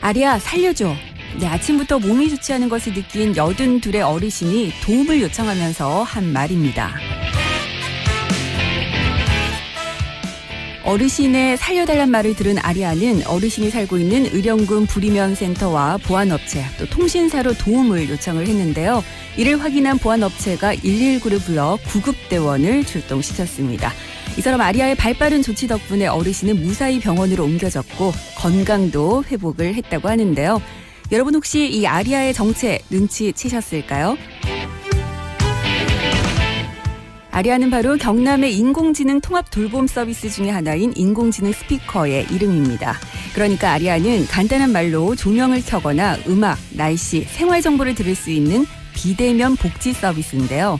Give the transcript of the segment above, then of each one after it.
아리야, 살려줘. 네, 아침부터 몸이 좋지 않은 것을 느낀 82의 어르신이 도움을 요청하면서 한 말입니다. 어르신의 살려달란 말을 들은 아리아는 어르신이 살고 있는 의령군 부리면센터와 보안업체 또 통신사로 도움을 요청을 했는데요. 이를 확인한 보안업체가 119를 불러 구급대원을 출동시켰습니다. 이 사람 아리아의 발빠른 조치 덕분에 어르신은 무사히 병원으로 옮겨졌고 건강도 회복을 했다고 하는데요. 여러분 혹시 이 아리아의 정체 눈치채셨을까요? 아리아는 바로 경남의 인공지능 통합 돌봄 서비스 중에 하나인 인공지능 스피커의 이름입니다. 그러니까 아리아는 간단한 말로 조명을 켜거나 음악, 날씨, 생활 정보를 들을 수 있는 비대면 복지 서비스인데요.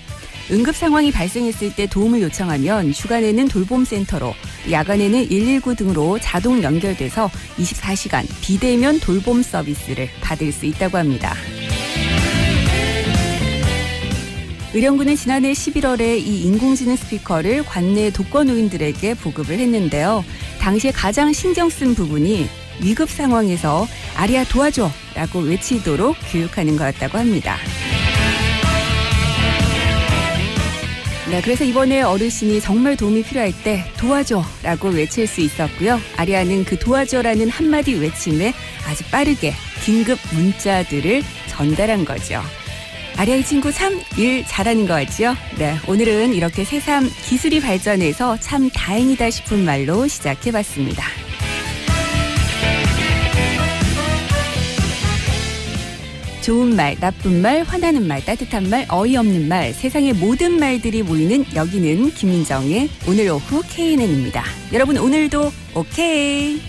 응급 상황이 발생했을 때 도움을 요청하면 주간에는 돌봄센터로, 야간에는 119 등으로 자동 연결돼서 24시간 비대면 돌봄 서비스를 받을 수 있다고 합니다. 의령군은 지난해 11월에 이 인공지능 스피커를 관내 독거노인들에게 보급을 했는데요. 당시에 가장 신경 쓴 부분이 위급 상황에서 아리아 도와줘 라고 외치도록 교육하는 거였다고 합니다. 네, 그래서 이번에 어르신이 정말 도움이 필요할 때 도와줘 라고 외칠 수 있었고요. 아리아는 그 도와줘라는 한마디 외침에 아주 빠르게 긴급 문자들을 전달한 거죠. 아리아의 친구 참 일 잘하는 거 같죠? 네, 오늘은 이렇게 새삼 기술이 발전해서 참 다행이다 싶은 말로 시작해봤습니다. 좋은 말, 나쁜 말, 화나는 말, 따뜻한 말, 어이없는 말, 세상의 모든 말들이 모이는 여기는 김민정의 오늘 오후 KNN입니다. 여러분 오늘도 오케이.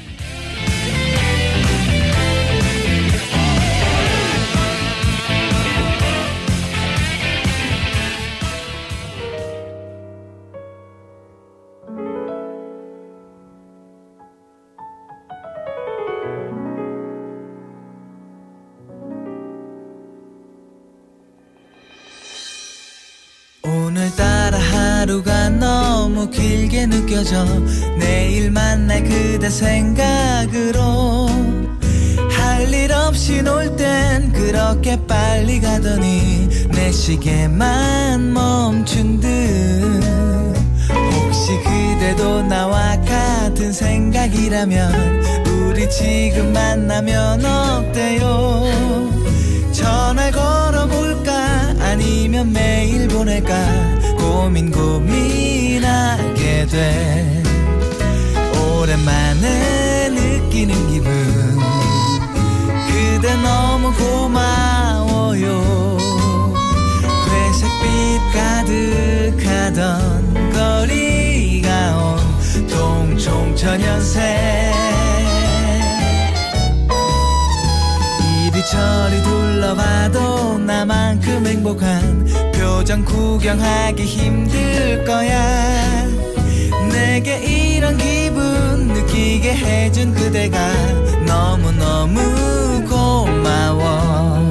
오늘따라 하루가 너무 길게 느껴져 내일 만날 그대 생각으로 할 일 없이 놀 땐 그렇게 빨리 가더니 내 시계만 멈춘 듯 혹시 그대도 나와 같은 생각이라면 우리 지금 만나면 어때요? 전화 걸어볼까 아니면 메일 보낼까 고민하게 돼 오랜만에 느끼는 기분 그대 너무 고마워요 회색빛 가득하던 거리가 온통 총천연색 이리저리 둘러봐도 나만큼 행복한 표정 구경하기 힘들 거야 내게 이런 기분 느끼게 해준 그대가 너무너무 고마워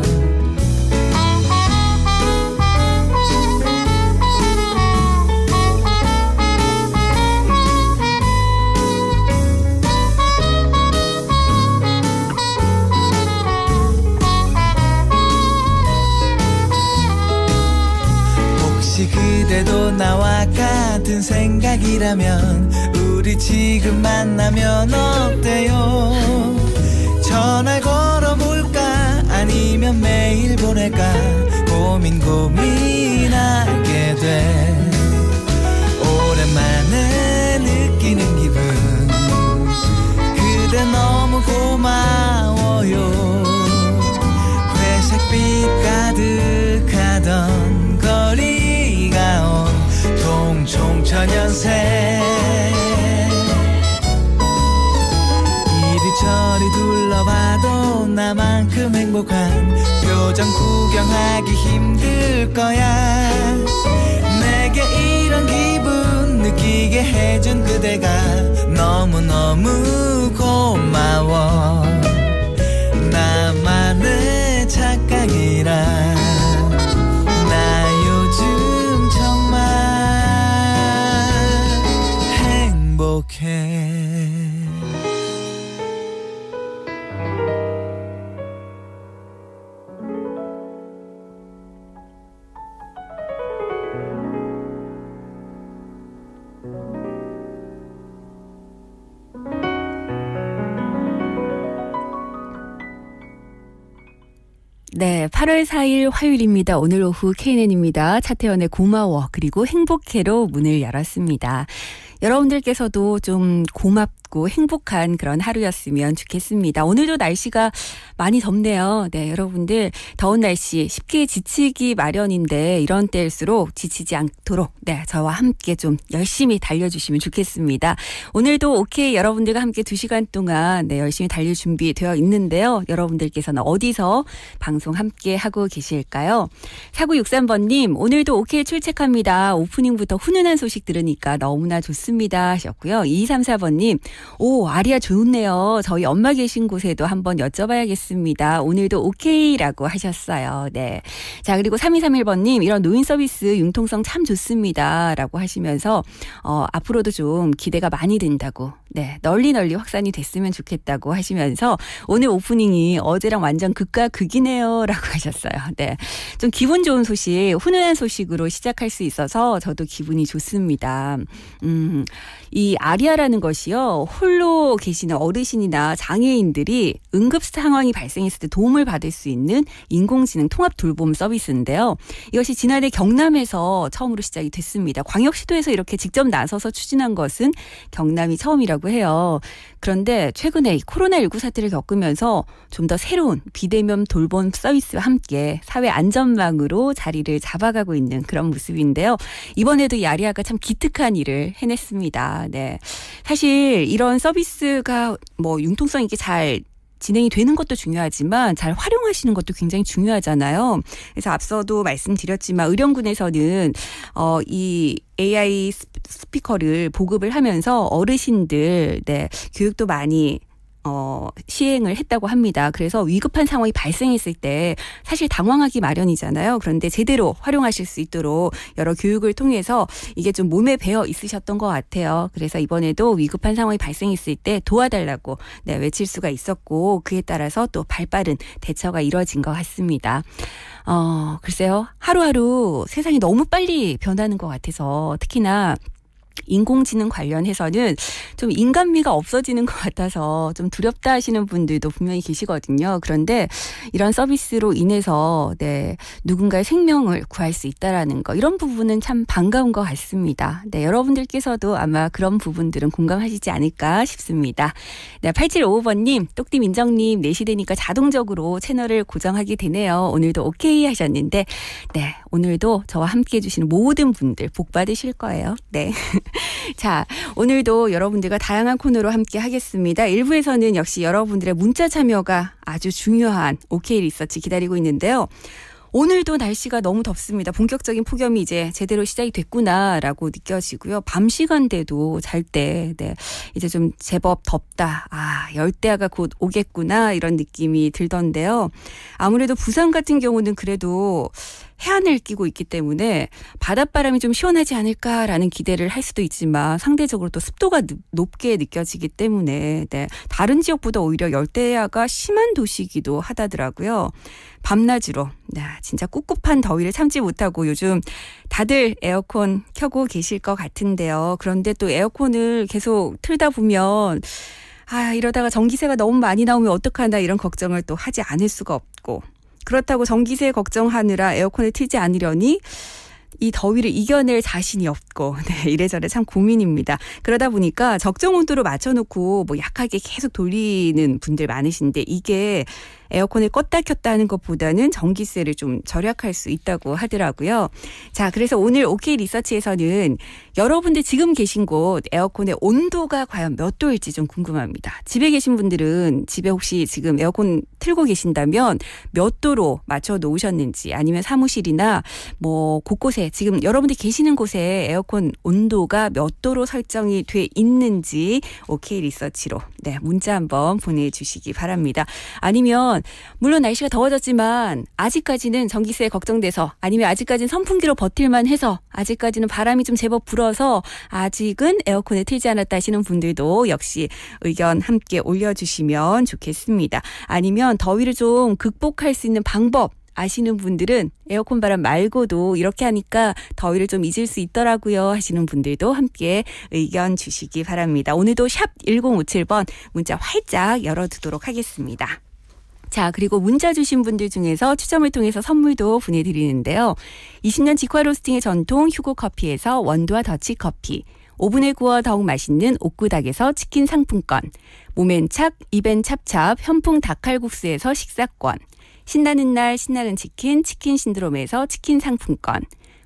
그대도 나와 같은 생각이라면 우리 지금 만나면 어때요? 전화 걸어볼까 아니면 메일 보낼까 고민하게 돼 오랜만에 느끼는 기분 그대 너무 고마워요 회색빛 가득하던 거리 총천연색 이리저리 둘러봐도 나만큼 행복한 표정 구경하기 힘들 거야 내게 이런 기분 느끼게 해준 그대가 너무너무 고마워 나만의 착각이라 행복해 네, 8월 4일 화요일입니다. 오늘 오후 KNN입니다. 차태현의 고마워 그리고 행복해로 문을 열었습니다. 여러분들께서도 좀 고맙고 행복한 그런 하루였으면 좋겠습니다. 오늘도 날씨가 많이 덥네요. 네, 여러분들 더운 날씨 쉽게 지치기 마련인데 이런 때일수록 지치지 않도록 네, 저와 함께 좀 열심히 달려주시면 좋겠습니다. 오늘도 오케이 여러분들과 함께 2시간 동안 네, 열심히 달릴 준비 되어 있는데요. 여러분들께서는 어디서 방송 함께 하고 계실까요? 4963번님 오늘도 오케이 출첵합니다. 오프닝부터 훈훈한 소식 들으니까 너무나 좋습니다. 하셨고요. 2234번님 오 아리아 좋네요. 저희 엄마 계신 곳에도 한번 여쭤봐야겠습니다. 오늘도 오케이라고 하셨어요. 네. 자 그리고 3231번님 이런 노인 서비스 융통성 참 좋습니다. 라고 하시면서 앞으로도 좀 기대가 많이 된다고 네 널리 확산이 됐으면 좋겠다고 하시면서 오늘 오프닝이 어제랑 완전 극과 극이네요. 라고 하셨어요. 네. 좀 기분 좋은 소식 훈훈한 소식으로 시작할 수 있어서 저도 기분이 좋습니다. 이 아리아라는 것이요. 홀로 계시는 어르신이나 장애인들이 응급 상황이 발생했을 때 도움을 받을 수 있는 인공지능 통합 돌봄 서비스인데요. 이것이 지난해 경남에서 처음으로 시작이 됐습니다. 광역시도에서 이렇게 직접 나서서 추진한 것은 경남이 처음이라고 해요. 그런데 최근에 이 코로나19 사태를 겪으면서 좀 더 새로운 비대면 돌봄 서비스와 함께 사회 안전망으로 자리를 잡아가고 있는 그런 모습인데요. 이번에도 이 아리아가 참 기특한 일을 해냈습니다. 네. 사실 이런 서비스가 뭐 융통성 있게 잘 진행이 되는 것도 중요하지만 잘 활용하시는 것도 굉장히 중요하잖아요. 그래서 앞서도 말씀드렸지만 의령군에서는 이 AI 스피커를 보급을 하면서 어르신들 네, 교육도 많이 시행을 했다고 합니다. 그래서 위급한 상황이 발생했을 때 사실 당황하기 마련이잖아요. 그런데 제대로 활용하실 수 있도록 여러 교육을 통해서 이게 좀 몸에 배어 있으셨던 것 같아요. 그래서 이번에도 위급한 상황이 발생했을 때 도와달라고 네, 외칠 수가 있었고 그에 따라서 또 발빠른 대처가 이뤄진 것 같습니다. 글쎄요. 하루하루 세상이 너무 빨리 변하는 것 같아서 특히나 인공지능 관련해서는 좀 인간미가 없어지는 것 같아서 좀 두렵다 하시는 분들도 분명히 계시거든요. 그런데 이런 서비스로 인해서 네, 누군가의 생명을 구할 수 있다라는 거 이런 부분은 참 반가운 것 같습니다. 네, 여러분들께서도 아마 그런 부분들은 공감하시지 않을까 싶습니다. 네, 8755번님 똑띠 민정님 4시 되니까 자동적으로 채널을 고정하게 되네요. 오늘도 오케이 하셨는데 네, 오늘도 저와 함께 해주시는 모든 분들 복 받으실 거예요. 네. 자, 오늘도 여러분들과 다양한 코너로 함께 하겠습니다. 1부에서는 역시 여러분들의 문자 참여가 아주 중요한 오케이 리서치 기다리고 있는데요. 오늘도 날씨가 너무 덥습니다. 본격적인 폭염이 이제 제대로 시작이 됐구나라고 느껴지고요. 밤 시간대도 잘 때 네, 이제 좀 제법 덥다. 열대야가 곧 오겠구나 이런 느낌이 들던데요. 아무래도 부산 같은 경우는 그래도 해안을 끼고 있기 때문에 바닷바람이 좀 시원하지 않을까라는 기대를 할 수도 있지만 상대적으로 또 습도가 높게 느껴지기 때문에 네, 다른 지역보다 오히려 열대야가 심한 도시이기도 하다더라고요. 밤낮으로 진짜 꿉꿉한 더위를 참지 못하고 요즘 다들 에어컨 켜고 계실 것 같은데요. 그런데 또 에어컨을 계속 틀다 보면 이러다가 전기세가 너무 많이 나오면 어떡하나 이런 걱정을 또 하지 않을 수가 없고 그렇다고 전기세 걱정하느라 에어컨을 틀지 않으려니 이 더위를 이겨낼 자신이 없고 네, 이래저래 참 고민입니다. 그러다 보니까 적정 온도로 맞춰놓고 뭐 약하게 계속 돌리는 분들 많으신데 이게 에어컨을 껐다 켰다 하는 것보다는 전기세를 좀 절약할 수 있다고 하더라고요. 자, 그래서 오늘 오케이 리서치에서는 여러분들 지금 계신 곳 에어컨의 온도가 과연 몇 도일지 좀 궁금합니다. 집에 계신 분들은 집에 혹시 지금 에어컨 틀고 계신다면 몇 도로 맞춰 놓으셨는지 아니면 사무실이나 뭐 곳곳에 지금 여러분들 계시는 곳에 에어컨 온도가 몇 도로 설정이 돼 있는지 오케이 리서치로 네, 문자 한번 보내주시기 바랍니다. 아니면 물론 날씨가 더워졌지만 아직까지는 전기세 걱정돼서 아니면 아직까지는 선풍기로 버틸만 해서 아직까지는 바람이 좀 제법 불어서 아직은 에어컨을 틀지 않았다 하시는 분들도 역시 의견 함께 올려주시면 좋겠습니다. 아니면 더위를 좀 극복할 수 있는 방법 아시는 분들은 에어컨 바람 말고도 이렇게 하니까 더위를 좀 잊을 수 있더라고요 하시는 분들도 함께 의견 주시기 바랍니다. 오늘도 샵 1057번 문자 활짝 열어두도록 하겠습니다. 자, 그리고 문자 주신 분들 중에서 추첨을 통해서 선물도 보내드리는데요. 20년 직화 로스팅의 전통 휴고 커피에서 원두와 더치커피, 오븐에 구워 더욱 맛있는 옥구닭에서 치킨 상품권, 몸엔 착, 입엔 찹찹 현풍 닭칼국수에서 식사권, 신나는 날 신나는 치킨, 치킨 신드롬에서 치킨 상품권,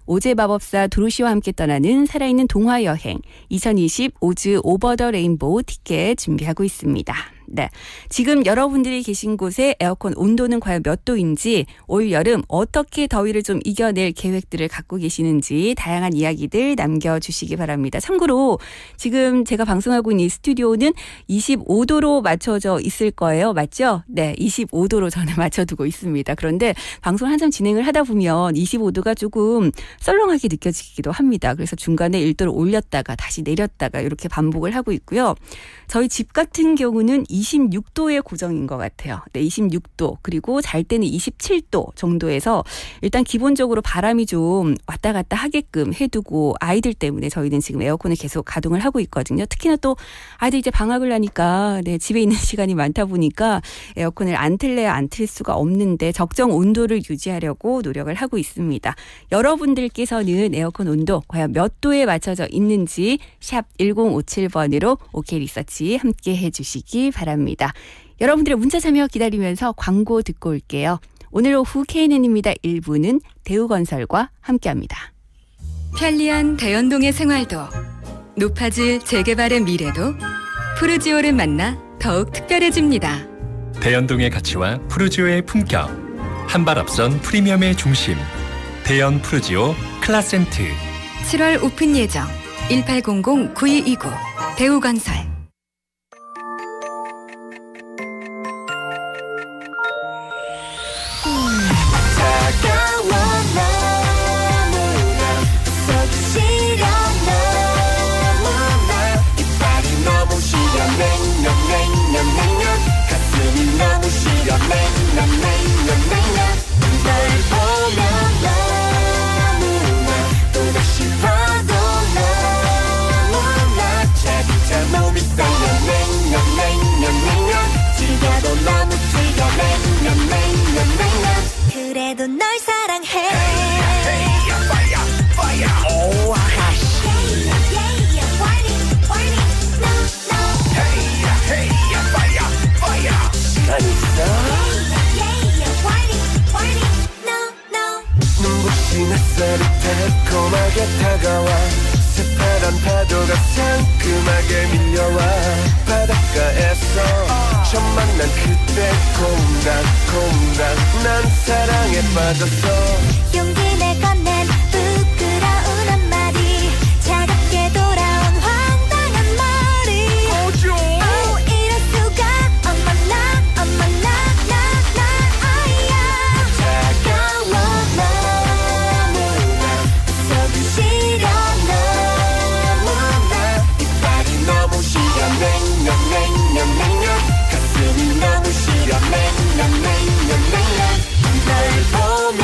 오제 마법사 도로시와 함께 떠나는 살아있는 동화여행 2020 오즈 오버 더 레인보우 티켓 준비하고 있습니다. 네, 지금 여러분들이 계신 곳에 에어컨 온도는 과연 몇 도인지, 올 여름 어떻게 더위를 좀 이겨낼 계획들을 갖고 계시는지 다양한 이야기들 남겨주시기 바랍니다. 참고로 지금 제가 방송하고 있는 이 스튜디오는 25도로 맞춰져 있을 거예요. 맞죠? 네, 25도로 저는 맞춰두고 있습니다. 그런데 방송 한참 진행을 하다 보면 25도가 조금 썰렁하게 느껴지기도 합니다. 그래서 중간에 1도를 올렸다가 다시 내렸다가 이렇게 반복을 하고 있고요. 저희 집 같은 경우는 26도의 고정인 것 같아요. 네, 26도. 그리고 잘 때는 27도 정도에서 일단 기본적으로 바람이 좀 왔다 갔다 하게끔 해두고, 아이들 때문에 저희는 지금 에어컨을 계속 가동을 하고 있거든요. 특히나 또 아이들 이제 방학을 하니까 네, 집에 있는 시간이 많다 보니까 에어컨을 안 틀래야 안 틀 수가 없는데 적정 온도를 유지하려고 노력을 하고 있습니다. 여러분들께서는 에어컨 온도 과연 몇 도에 맞춰져 있는지 샵 1057번으로 OK 리서치 함께 해주시기 바랍니다. 여러분들의 문자 참여 기다리면서 광고 듣고 올게요. 오늘 오후 KNN입니다. 1부는 대우건설과 함께합니다. 편리한 대연동의 생활도, 높아질 재개발의 미래도 푸르지오를 만나 더욱 특별해집니다. 대연동의 가치와 푸르지오의 품격, 한 발 앞선 프리미엄의 중심, 대연 푸르지오 클라센트. 7월 오픈 예정 1800-9229 대우건설. 그래도 널 사랑해. 눈부신 햇살이 달콤하게 다가와 새파란 파도가 상큼하게 밀려와 바닷가에서 처음 만난 그때 콩닥콩닥 난 사랑에 빠졌어. 용기 내 건넨 부끄러운 한마디, 차갑게 돌아온 황당한 머리. Oh, 이럴 수가. 엄마 나 아이야. 차가워 너무나 서기 싫어 너무나 이빨이 너무 시려 냉면 가슴이 너무 시려 냉면 널 보면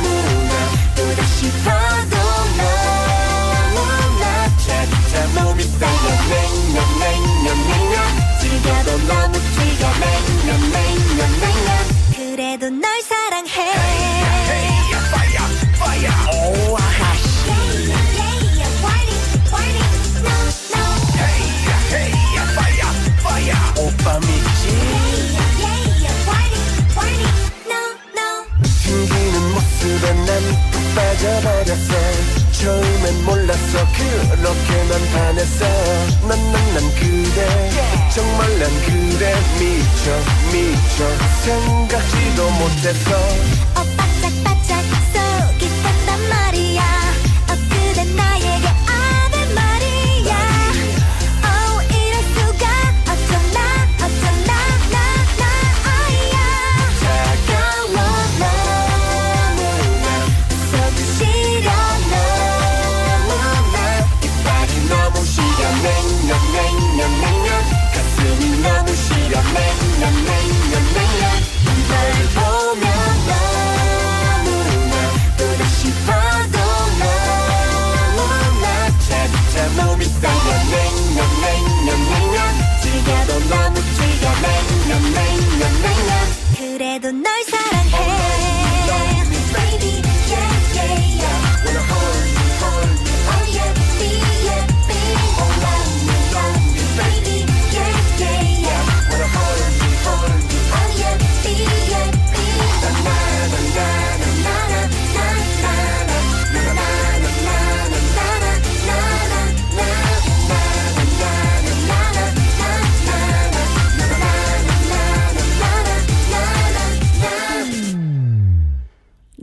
너무나 또다시 봐도 너무나 차차 몸이 떨려 냉면 즐겨도 너무 즐겨 냉면 그래도 널 사랑해. 오빠 믿지? 튕기는 모습에 난 푹 빠져버렸어. 처음엔 몰랐어. 그렇게 난 반했어. 난 그래 정말 난 그래 미쳐 생각지도 못했어. 바짝바짝 속이 탔단 말이야. 그대 나에게 아는 말이야. Oh, 이럴 수가. 어쩌나 아이야. 차가워 너무나 서기 싫어 너무나 이빨이 너무 시려 냉면 가슴이 너무 시려 냉면 널 보면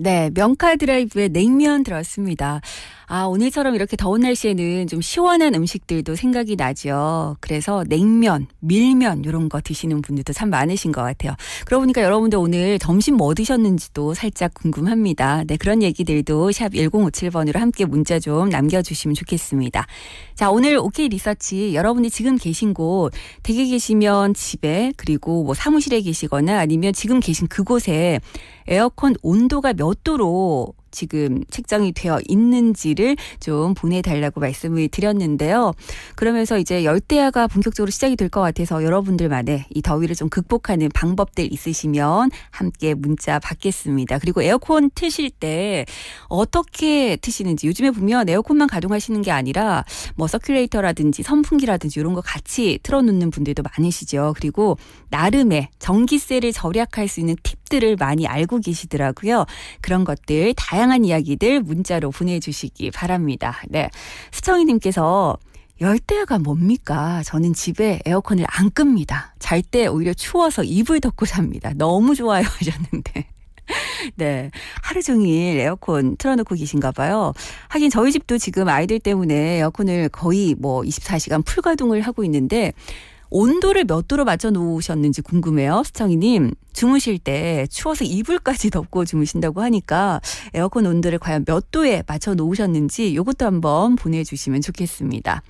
네, 명카 드라이브의 냉면 들었습니다. 아, 오늘처럼 이렇게 더운 날씨에는 좀 시원한 음식들도 생각이 나죠. 그래서 냉면, 밀면 이런 거 드시는 분들도 참 많으신 것 같아요. 그러고 보니까 여러분들 오늘 점심 뭐 드셨는지도 살짝 궁금합니다. 네, 그런 얘기들도 샵 1057번으로 함께 문자 좀 남겨주시면 좋겠습니다. 자, 오늘 OK 리서치 여러분이 지금 계신 곳 댁에 계시면 집에 그리고 뭐 사무실에 계시거나 아니면 지금 계신 그곳에 에어컨 온도가 몇 도로 지금 책정이 되어 있는지를 좀 보내달라고 말씀을 드렸는데요. 그러면서 이제 열대야가 본격적으로 시작이 될 것 같아서 여러분들만의 이 더위를 좀 극복하는 방법들 있으시면 함께 문자 받겠습니다. 그리고 에어컨 트실 때 어떻게 트시는지 요즘에 보면 에어컨만 가동하시는 게 아니라 뭐 서큘레이터라든지 선풍기라든지 이런 거 같이 틀어놓는 분들도 많으시죠. 그리고 나름의 전기세를 절약할 수 있는 팁들을 많이 알고 계시더라고요. 그런 것들 다양한 이야기들 문자로 보내주시기 바랍니다. 네, 수청이님께서 열대야가 뭡니까? 저는 집에 에어컨을 안 끕니다. 잘 때 오히려 추워서 이불 덮고 잡니다. 너무 좋아요 하셨는데. 네, 하루 종일 에어컨 틀어놓고 계신가 봐요. 하긴 저희 집도 지금 아이들 때문에 에어컨을 거의 뭐 24시간 풀가동을 하고 있는데 온도를 몇 도로 맞춰 놓으셨는지 궁금해요. 수청이님, 주무실 때 추워서 이불까지 덮고 주무신다고 하니까 에어컨 온도를 과연 몇 도에 맞춰 놓으셨는지 이것도 한번 보내주시면 좋겠습니다.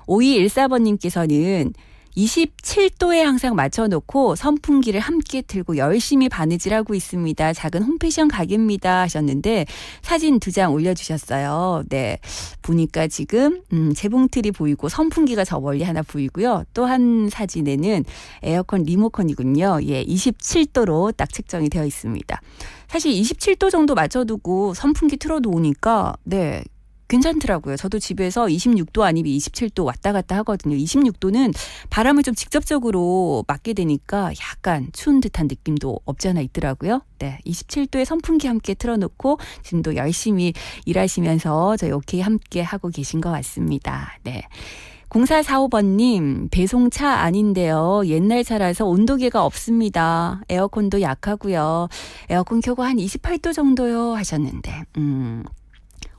5214번님께서는 27도에 항상 맞춰놓고 선풍기를 함께 틀고 열심히 바느질하고 있습니다. 작은 홈패션 가게입니다 하셨는데 사진 2장 올려주셨어요. 네, 보니까 지금 재봉틀이 보이고 선풍기가 저 멀리 하나 보이고요. 또 한 사진에는 에어컨 리모컨이군요. 예, 27도로 딱 책정이 되어 있습니다. 사실 27도 정도 맞춰두고 선풍기 틀어놓으니까 네, 괜찮더라고요. 저도 집에서 26도 아니면 27도 왔다 갔다 하거든요. 26도는 바람을 좀 직접적으로 맞게 되니까 약간 추운 듯한 느낌도 없지 않아 있더라고요. 네, 27도에 선풍기 함께 틀어놓고 지금도 열심히 일하시면서 저희 OK 함께 하고 계신 것 같습니다. 네. 0445번님, 배송차 아닌데요. 옛날 차라서 온도계가 없습니다. 에어컨도 약하고요. 에어컨 켜고 한 28도 정도요 하셨는데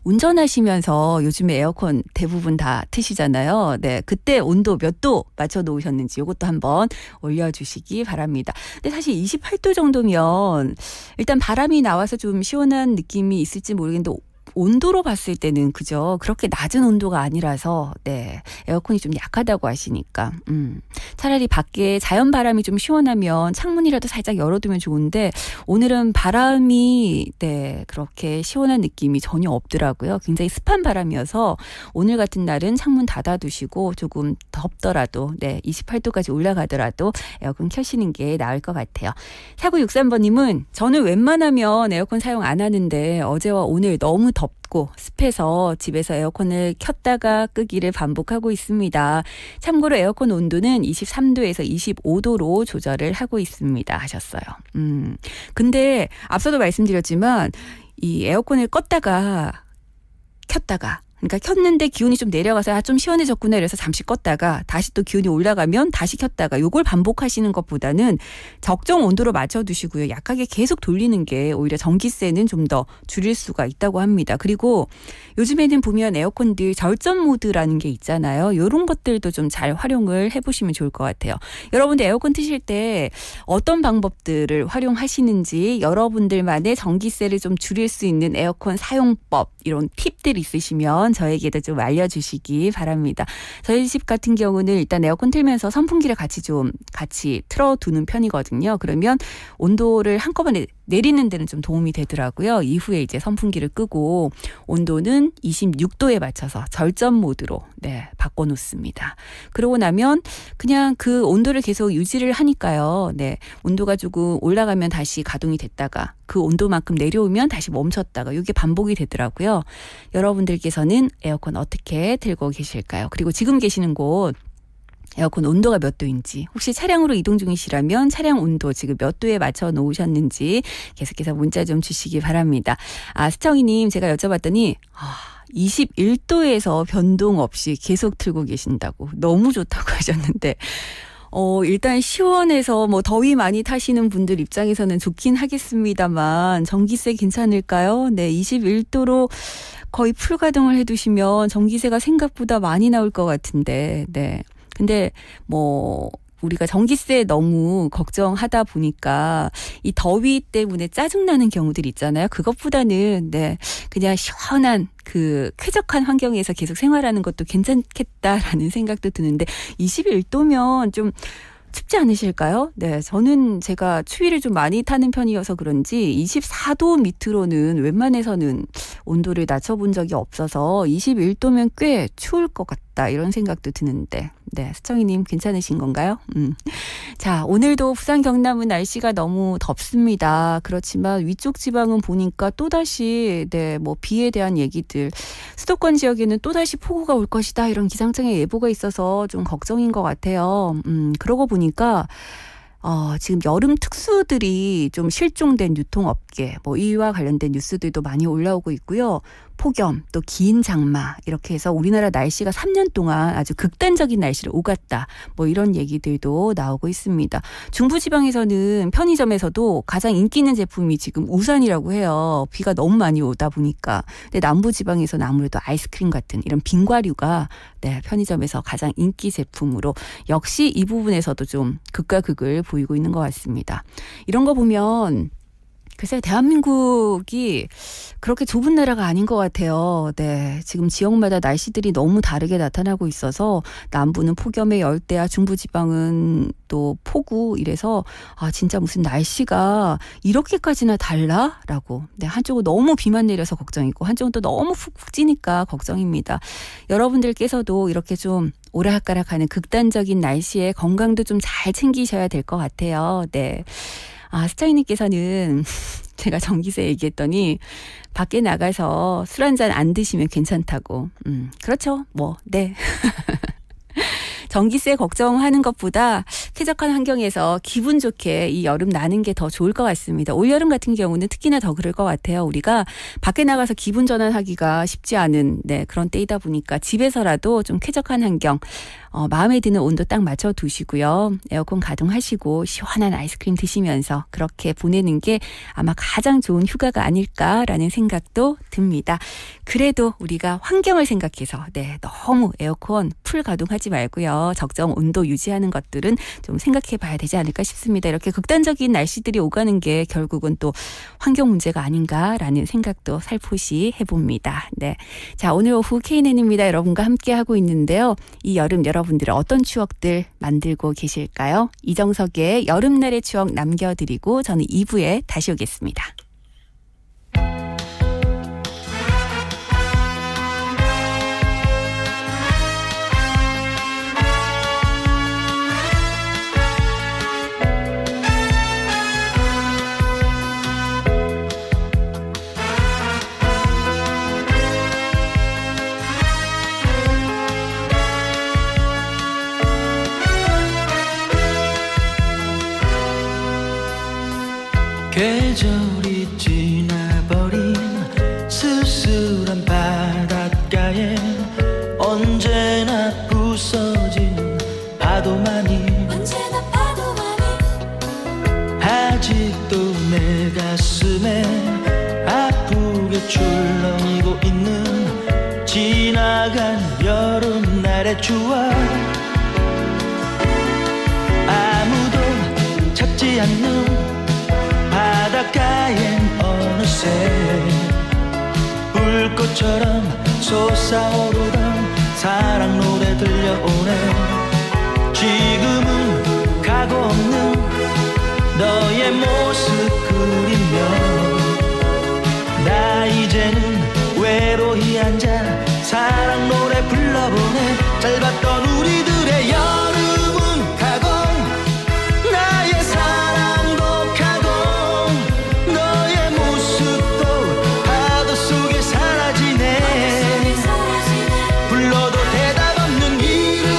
운전하시면서 요즘에 에어컨 대부분 다 트시잖아요. 네, 그때 온도 몇 도 맞춰 놓으셨는지 이것도 한번 올려주시기 바랍니다. 근데 사실 28도 정도면 일단 바람이 나와서 좀 시원한 느낌이 있을지 모르겠는데 온도로 봤을 때는 그죠. 그렇게 낮은 온도가 아니라서 네, 에어컨이 좀 약하다고 하시니까 차라리 밖에 자연 바람이 좀 시원하면 창문이라도 살짝 열어두면 좋은데 오늘은 바람이 네, 그렇게 시원한 느낌이 전혀 없더라고요. 굉장히 습한 바람이어서 오늘 같은 날은 창문 닫아두시고 조금 덥더라도 네, 28도까지 올라가더라도 에어컨 켜시는 게 나을 것 같아요. 4963번님은 저는 웬만하면 에어컨 사용 안 하는데 어제와 오늘 너무 덥고 습해서 집에서 에어컨을 켰다가 끄기를 반복하고 있습니다. 참고로 에어컨 온도는 23도에서 25도로 조절을 하고 있습니다 하셨어요. 근데 앞서도 말씀드렸지만 이 에어컨을 껐다가 켰다가 그러니까 켰는데 기온이 좀 내려가서 좀 시원해졌구나 이래서 잠시 껐다가 다시 또 기온이 올라가면 다시 켰다가 요걸 반복하시는 것보다는 적정 온도로 맞춰두시고요. 약하게 계속 돌리는 게 오히려 전기세는 좀 더 줄일 수가 있다고 합니다. 그리고 요즘에는 보면 에어컨들 절전 모드라는 게 있잖아요. 이런 것들도 좀 잘 활용을 해보시면 좋을 것 같아요. 여러분들 에어컨 트실 때 어떤 방법들을 활용하시는지 여러분들만의 전기세를 좀 줄일 수 있는 에어컨 사용법 이런 팁들 있으시면 저에게도 좀 알려주시기 바랍니다. 저희 집 같은 경우는 일단 에어컨 틀면서 선풍기를 같이 틀어두는 편이거든요. 그러면 온도를 한꺼번에 내리는 데는 좀 도움이 되더라고요. 이후에 이제 선풍기를 끄고 온도는 26도에 맞춰서 절전 모드로 네, 바꿔놓습니다. 그러고 나면 그냥 그 온도를 계속 유지를 하니까요. 네, 온도가 조금 올라가면 다시 가동이 됐다가 그 온도만큼 내려오면 다시 멈췄다가 이게 반복이 되더라고요. 여러분들께서는 에어컨 어떻게 틀고 계실까요? 그리고 지금 계시는 곳 에어컨 온도가 몇 도인지 혹시 차량으로 이동 중이시라면 차량 온도 지금 몇 도에 맞춰 놓으셨는지 계속해서 문자 좀 주시기 바랍니다. 아, 수청이님 제가 여쭤봤더니 21도에서 변동 없이 계속 틀고 계신다고 너무 좋다고 하셨는데 일단 시원해서 뭐 더위 많이 타시는 분들 입장에서는 좋긴 하겠습니다만 전기세 괜찮을까요? 네, 21도로 거의 풀 가동을 해두시면 전기세가 생각보다 많이 나올 것 같은데, 네. 근데 뭐 우리가 전기세 너무 걱정하다 보니까 이 더위 때문에 짜증나는 경우들 있잖아요. 그것보다는 네, 그냥 시원한 그 쾌적한 환경에서 계속 생활하는 것도 괜찮겠다라는 생각도 드는데 21도면 좀 춥지 않으실까요? 네, 저는 제가 추위를 좀 많이 타는 편이어서 그런지 24도 밑으로는 웬만해서는 온도를 낮춰본 적이 없어서 21도면 꽤 추울 것 같다 이런 생각도 드는데 네, 수정이님 괜찮으신 건가요? 자, 오늘도 부산 경남은 날씨가 너무 덥습니다. 그렇지만 위쪽 지방은 보니까 또다시 네, 뭐 비에 대한 얘기들 수도권 지역에는 또다시 폭우가 올 것이다 이런 기상청의 예보가 있어서 좀 걱정인 것 같아요. 그러고 보니까 지금 여름 특수들이 좀 실종된 유통업계 뭐 이와 관련된 뉴스들도 많이 올라오고 있고요. 폭염 또 긴 장마 이렇게 해서 우리나라 날씨가 3년 동안 아주 극단적인 날씨를 오갔다 뭐 이런 얘기들도 나오고 있습니다. 중부지방에서는 편의점에서도 가장 인기 있는 제품이 지금 우산이라고 해요. 비가 너무 많이 오다 보니까. 근데 남부지방에서는 아무래도 아이스크림 같은 이런 빙과류가 네, 편의점에서 가장 인기 제품으로 역시 이 부분에서도 좀 극과 극을 보이고 있는 것 같습니다. 이런 거 보면 글쎄요, 대한민국이 그렇게 좁은 나라가 아닌 것 같아요. 네, 지금 지역마다 날씨들이 너무 다르게 나타나고 있어서 남부는 폭염의 열대야, 중부지방은 또 폭우 이래서 진짜 무슨 날씨가 이렇게까지나 달라? 라고. 네, 한쪽은 너무 비만 내려서 걱정이고 한쪽은 또 너무 푹푹 찌니까 걱정입니다. 여러분들께서도 이렇게 좀 오락가락하는 극단적인 날씨에 건강도 좀 잘 챙기셔야 될 것 같아요. 네. 스타이님께서는 제가 전기세 얘기했더니 밖에 나가서 술 한잔 안 드시면 괜찮다고. 그렇죠. 뭐, 네. 전기세 걱정하는 것보다 쾌적한 환경에서 기분 좋게 이 여름 나는 게 더 좋을 것 같습니다. 올여름 같은 경우는 특히나 더 그럴 것 같아요. 우리가 밖에 나가서 기분 전환하기가 쉽지 않은 네, 그런 때이다 보니까 집에서라도 좀 쾌적한 환경 마음에 드는 온도 딱 맞춰 두시고요. 에어컨 가동하시고 시원한 아이스크림 드시면서 그렇게 보내는 게 아마 가장 좋은 휴가가 아닐까라는 생각도 듭니다. 그래도 우리가 환경을 생각해서 네, 너무 에어컨 풀 가동하지 말고요. 적정 온도 유지하는 것들은 좀 생각해 봐야 되지 않을까 싶습니다. 이렇게 극단적인 날씨들이 오가는 게 결국은 또 환경 문제가 아닌가라는 생각도 살포시 해봅니다. 네, 자, 오늘 오후 KNN입니다. 여러분과 함께하고 있는데요. 이 여름 여러분들은 어떤 추억들 만들고 계실까요? 이정석의 여름날의 추억 남겨드리고 저는 2부에 다시 오겠습니다. 계절이 지나버린 쓸쓸한 바닷가에 언제나 부서진 파도만이 아직도 내 가슴에 아프게 출렁이고 있는 지나간 여름날의 추억 아무도 찾지 않는 바닷가엔 어느새 불꽃처럼 솟아오르던 사랑 노래 들려오네. 지금은 가고 없는 너의 모습 그리며 나 이제는 외로이 앉아 사랑 노래 불러보네. 짧았던 우리들의 여름은 가고 나의 사랑도 가고 너의 모습도 파도 속에 사라지네. 불러도 대답 없는 이름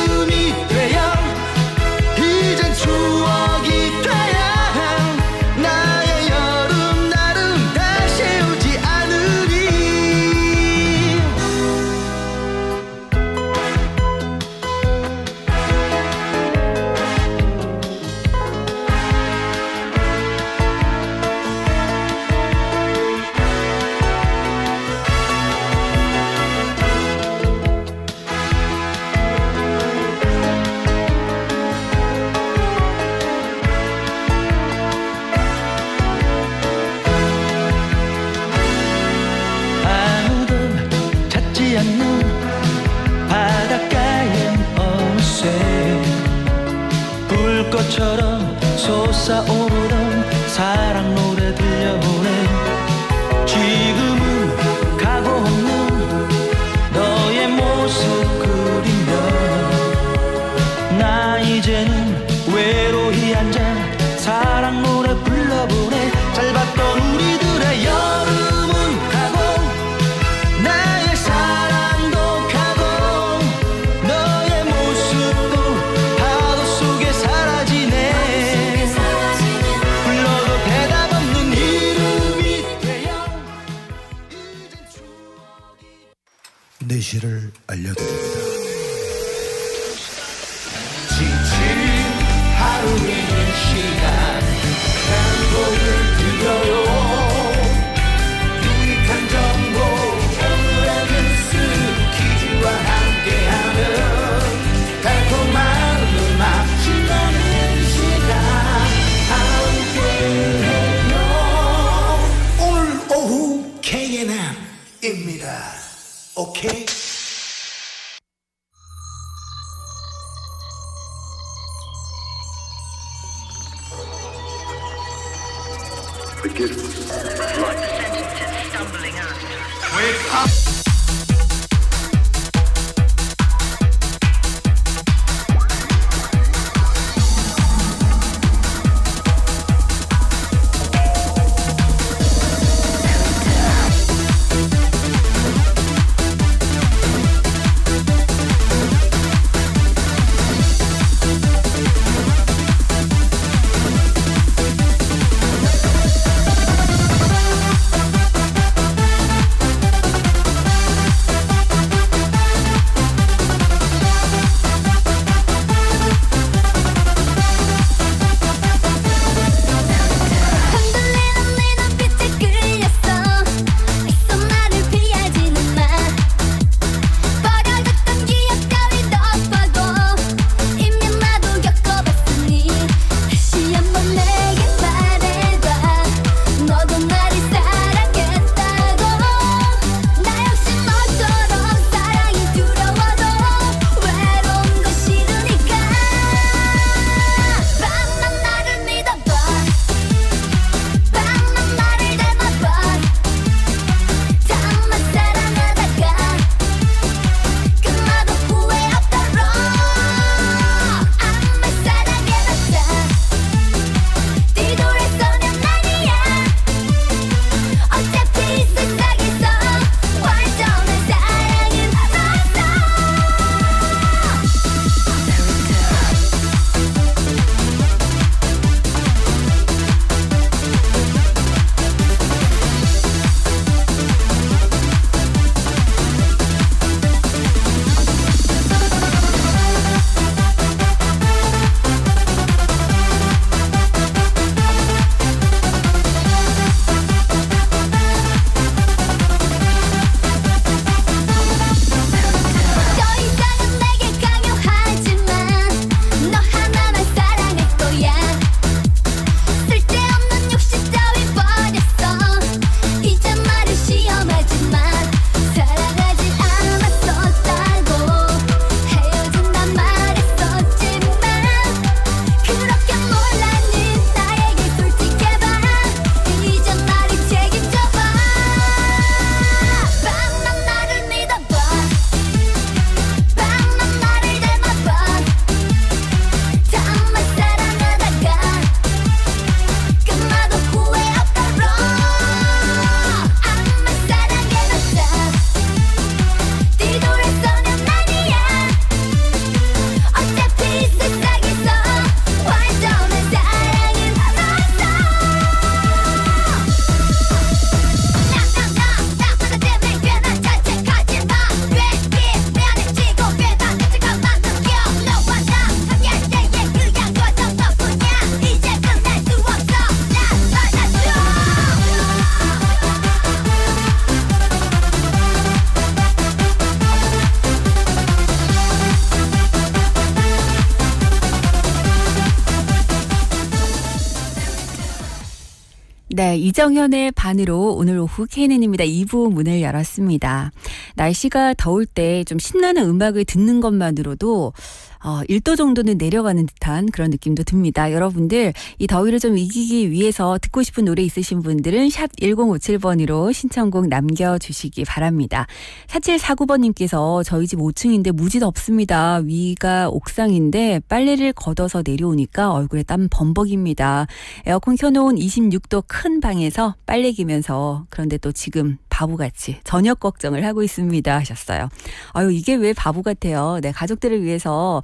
불꽃처럼 솟아오르던 사랑 노래 들려보내. 지금은 가고 없는 너의 모습 그리며 나 이제는 외로이 앉아 사랑 노래 불러보내. 짧았던 우리들의 여름은 가고 나의 사랑도 가고 너의 모습도 파도 속에 사라지네. 불러도 대답 없는 이름이 되어 이젠 추억이. 내실을 알려드립니다. 지친 하루의 시간 행복을 드려요. 유익한 정보 오늘의 뉴스 퀴즈와 함께하는 달콤한 음악 신나는 시간 함께해요. 오늘 오후 KNM입니다. 오케이? 네, 이정현의 반으로 오늘 오후 KNN입니다. 2부 문을 열었습니다. 날씨가 더울 때 좀 신나는 음악을 듣는 것만으로도 1도 정도는 내려가는 듯한 그런 느낌도 듭니다. 여러분들 이 더위를 좀 이기기 위해서 듣고 싶은 노래 있으신 분들은 샵 1057번으로 신청곡 남겨주시기 바랍니다. 4749번님께서 저희 집 5층인데 무지 덥습니다. 위가 옥상인데 빨래를 걷어서 내려오니까 얼굴에 땀 범벅입니다. 에어컨 켜놓은 26도 큰 방에서 빨래 기면서 그런데 또 지금 바보같이 저녁 걱정을 하고 있습니다 하셨어요. 아유 이게 왜 바보 같아요. 네, 가족들을 위해서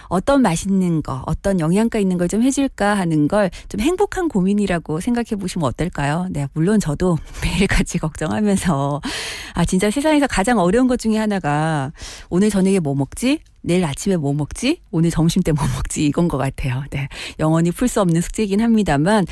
어떤 맛있는 거, 어떤 영양가 있는 걸 좀 해줄까 하는 걸 좀 행복한 고민이라고 생각해 보시면 어떨까요? 네, 물론 저도 매일같이 걱정하면서 진짜 세상에서 가장 어려운 것 중에 하나가 오늘 저녁에 뭐 먹지? 내일 아침에 뭐 먹지? 오늘 점심 때 뭐 먹지? 이건 것 같아요. 네, 영원히 풀 수 없는 숙제이긴 합니다만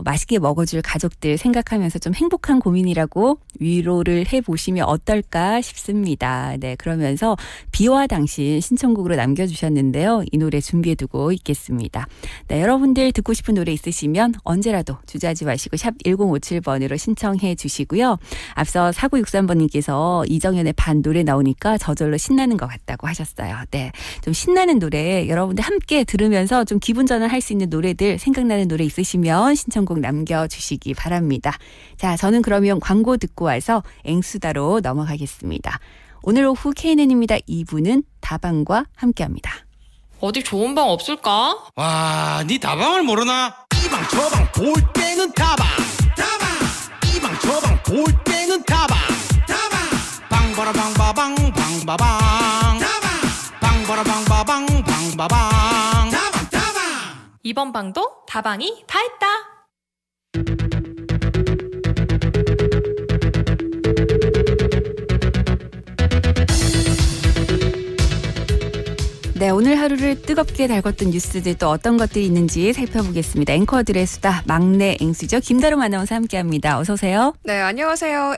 맛있게 먹어줄 가족들 생각하면서 좀 행복한 고민이라고 위로를 해보시면 어떨까 싶습니다. 네, 그러면서 비와 당신 신청곡으로 남겨주셨는데요. 이 노래 준비해두고 있겠습니다. 네, 여러분들 듣고 싶은 노래 있으시면 언제라도 주저하지 마시고 샵 1057번으로 신청해 주시고요. 앞서 4963번님께서 이정현의 반 노래 나오니까 저절로 신나는 것 같다고 하셨어요. 네, 좀 신나는 노래 여러분들 함께 들으면서 좀 기분 전환할 수 있는 노래들 생각나는 노래 있으시면 신청곡 남겨주시기 바랍니다. 자, 저는 그러면 광고 듣고 와서 앵수다로 넘어가겠습니다. 오늘 오후 KNN입니다. 2부는 다방과 함께합니다. 어디 좋은 방 없을까? 와, 네 다방을 모르나? 이방 저방 볼 때는 다방 이방 저방 볼 때는 다방 방바라방바방 방바방 방바라방바방 방바방 이번 방도 다방이 다 했다. 네, 오늘 하루를 뜨겁게 달궜던 뉴스들 또 어떤 것들이 있는지 살펴보겠습니다. 앵커들의 수다 막내 앵수죠. 김다롬 아나운서 함께합니다. 어서 오세요. 네, 안녕하세요.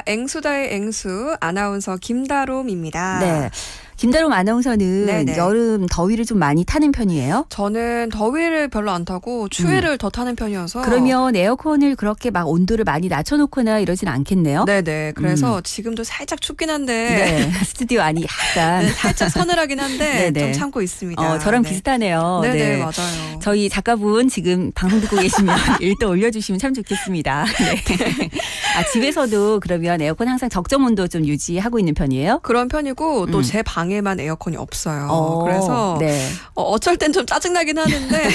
앵수다의 앵수 아나운서 김다롬입니다. 네. 김다롬 아나운서는 네네. 여름 더위를 좀 많이 타는 편이에요? 저는 더위를 별로 안 타고 추위를 더 타는 편이어서. 그러면 에어컨을 그렇게 막 온도를 많이 낮춰놓거나 이러진 않겠네요? 네네. 그래서 지금도 살짝 춥긴 한데. 네. 스튜디오 안이 약간. 네, 살짝 서늘하긴 한데 네네. 좀 참고 있습니다. 저랑 네. 비슷하네요. 네네, 네. 맞아요. 저희 작가분 지금 방송 듣고 계시면 일도 올려주시면 참 좋겠습니다. 네. 집에서도 그러면 에어컨 항상 적정 온도 좀 유지하고 있는 편이에요? 그런 편이고 또 제 방에만 에어컨이 없어요. 그래서 네. 어쩔 땐 좀 짜증나긴 하는데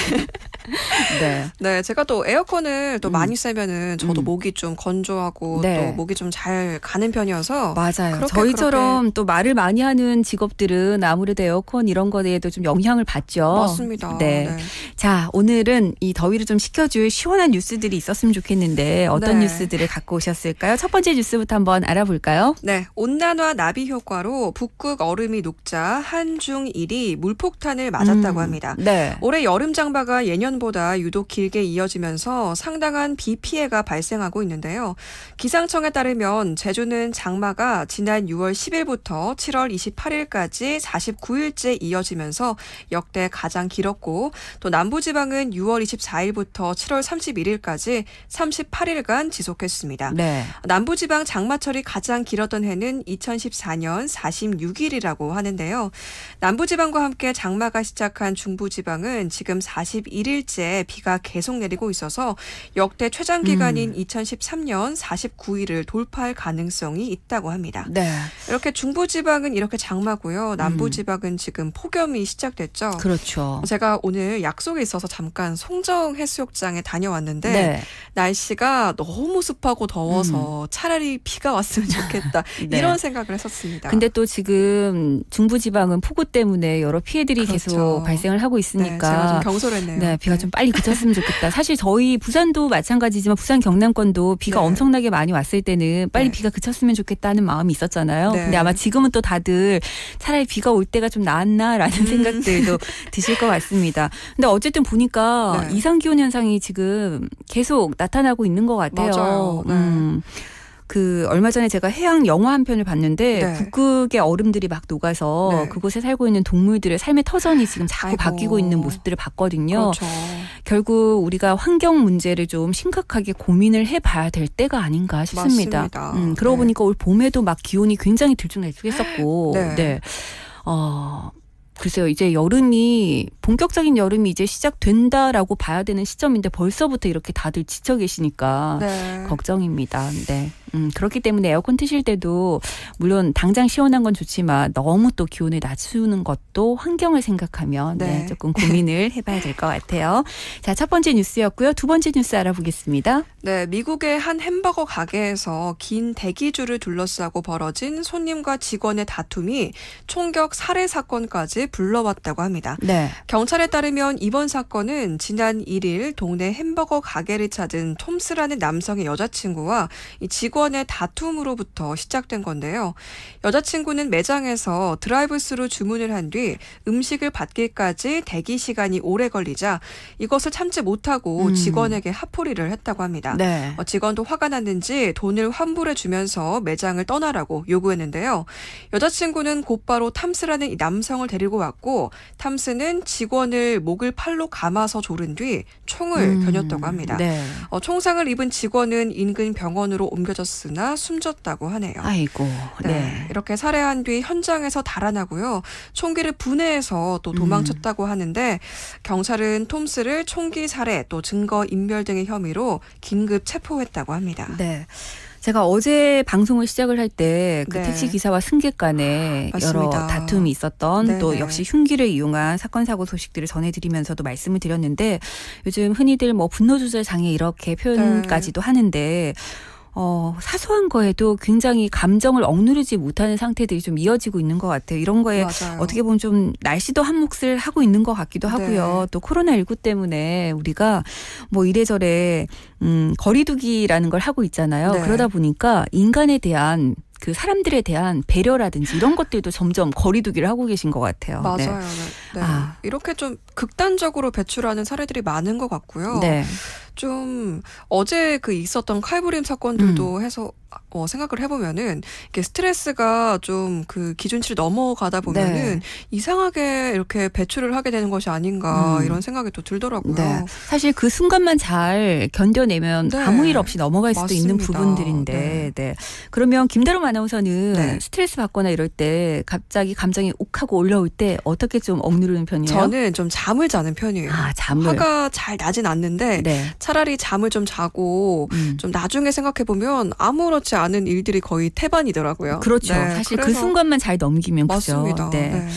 네. 네, 제가 또 에어컨을 또 많이 쐬면은 저도 목이 좀 건조하고 네. 또 목이 좀 잘 가는 편이어서 맞아요. 저희처럼 또 말을 많이 하는 직업들은 아무래도 에어컨 이런 거에도 좀 영향을 받죠. 맞습니다. 네. 네. 자, 오늘은 이 더위를 좀 식혀줄 시원한 뉴스들이 있었으면 좋겠는데 어떤 네. 뉴스들을 갖고 오셨을까요? 첫 번째 뉴스부터 한번 알아볼까요? 네, 온난화 나비 효과로 북극 얼음이 녹자 한중1이 물폭탄을 맞았다고 합니다. 네. 올해 여름 장마가 예년보다 유독 길게 이어지면서 상당한 비 피해가 발생하고 있는데요. 기상청에 따르면 제주는 장마가 지난 6월 10일부터 7월 28일까지 49일째 이어지면서 역대 가장 길었고 또 남부지방은 6월 24일부터 7월 31일까지 38일간 지속했습니다. 네. 남부지방 장마철이 가장 길었던 해는 2014년 46일이라고 하는데요. 남부지방과 함께 장마가 시작한 중부지방은 지금 41일째 비가 계속 내리고 있어서 역대 최장 기간인 2013년 49일을 돌파할 가능성이 있다고 합니다. 네. 이렇게 중부지방은 이렇게 장마고요. 남부지방은 지금 폭염이 시작됐죠. 그렇죠. 제가 오늘 약속에 있어서 잠깐 송정 해수욕장에 다녀왔는데 네. 날씨가 너무 습하고 더워서 차라리 비가 왔으면 좋겠다. 네. 이런 생각을 했었습니다. 근데 또 지금 중부지방은 폭우 때문에 여러 피해들이 그렇죠. 계속 발생을 하고 있으니까 네, 제가 좀 경솔했네요. 네, 비가 좀 빨리 그쳤으면 좋겠다. 사실 저희 부산도 마찬가지지만 부산 경남권도 비가 네. 엄청나게 많이 왔을 때는 빨리 네. 비가 그쳤으면 좋겠다는 마음이 있었잖아요. 네. 근데 아마 지금은 또 다들 차라리 비가 올 때가 좀 나았나라는 생각들도 드실 것 같습니다. 근데 어쨌든 보니까 네. 이상기온 현상이 지금 계속 나타나고 있는 것 같아요. 맞아요. 네. 얼마 전에 제가 해양 영화 한 편을 봤는데 네. 북극의 얼음들이 막 녹아서 네. 그곳에 살고 있는 동물들의 삶의 터전이 지금 자꾸 아이고. 바뀌고 있는 모습들을 봤거든요. 그렇죠. 결국 우리가 환경 문제를 좀 심각하게 고민을 해봐야 될 때가 아닌가 싶습니다. 맞습니다. 그러고 네. 보니까 올 봄에도 막 기온이 굉장히 들쭉날쭉했었고 네. 네. 글쎄요. 이제 여름이 본격적인 여름이 이제 시작된다라고 봐야 되는 시점인데 벌써부터 이렇게 다들 지쳐 계시니까 네. 걱정입니다. 네. 그렇기 때문에 에어컨 트실 때도 물론 당장 시원한 건 좋지만 너무 또 기온을 낮추는 것도 환경을 생각하면 네. 네. 조금 고민을 해봐야 될 것 같아요. 자, 첫 번째 뉴스였고요. 두 번째 뉴스 알아보겠습니다. 네, 미국의 한 햄버거 가게에서 긴 대기줄을 둘러싸고 벌어진 손님과 직원의 다툼이 총격 살해 사건까지 불러왔다고 합니다. 네. 경찰에 따르면 이번 사건은 지난 1일 동네 햄버거 가게를 찾은 톰스라는 남성의 여자친구와 이 직원의 다툼으로부터 시작된 건데요. 여자친구는 매장에서 드라이브스루 주문을 한 뒤 음식을 받기까지 대기 시간이 오래 걸리자 이것을 참지 못하고 직원에게 합포리를 했다고 합니다. 네. 직원도 화가 났는지 돈을 환불해 주면서 매장을 떠나라고 요구했는데요. 여자친구는 곧바로 탐스라는 이 남성을 데리고 왔고 탐스는 직원을 목을 팔로 감아서 조른 뒤 총을 겨눴다고 합니다. 네. 총상을 입은 직원은 인근 병원으로 옮겨졌으나 숨졌다고 하네요. 아이고. 네. 이렇게 살해한 뒤 현장에서 달아나고요. 총기를 분해해서 또 도망쳤다고 하는데 경찰은 톰스를 총기 살해 또 증거 인멸 등의 혐의로 긴급 체포했다고 합니다. 네. 제가 어제 방송을 시작을 할 때 그 네. 택시 기사와 승객 간에 맞습니다. 여러 다툼이 있었던 네네. 또 역시 흉기를 이용한 사건 사고 소식들을 전해드리면서도 말씀을 드렸는데 요즘 흔히들 뭐 분노 조절 장애 이렇게 표현까지도 하는데 사소한 거에도 굉장히 감정을 억누르지 못하는 상태들이 좀 이어지고 있는 것 같아요. 이런 거에 맞아요. 어떻게 보면 좀 날씨도 한 몫을 하고 있는 것 같기도 하고요. 네. 또 코로나19 때문에 우리가 뭐 이래저래 거리두기라는 걸 하고 있잖아요. 네. 그러다 보니까 인간에 대한 그 사람들에 대한 배려라든지 이런 것들도 점점 거리두기를 하고 계신 것 같아요. 맞아요. 네. 네. 아. 이렇게 좀 극단적으로 배출하는 사례들이 많은 것 같고요. 네. 좀 어제 그 있었던 칼부림 사건들도 해서 생각을 해보면은 이게 스트레스가 좀 그 기준치를 넘어가다 보면은 이상하게 이렇게 배출을 하게 되는 것이 아닌가 이런 생각이 또 들더라고요. 네. 사실 그 순간만 잘 견뎌내면 네. 아무 일 없이 넘어갈 수도 맞습니다. 있는 부분들인데, 네. 그러면 김다롬 아나운서는 네. 스트레스 받거나 이럴 때 갑자기 감정이 욱하고 올라올 때 어떻게 좀 억누르는 편이에요? 저는 좀 잠을 자는 편이에요. 잠을. 화가 잘 나진 않는데 네. 차라리 잠을 좀 자고 좀 나중에 생각해 보면 아무렇지 않은 일들이 거의 태반이더라고요. 그렇죠. 네, 사실 그 그래서 순간만 잘 넘기면 맞습니다. 그죠. 네. 네.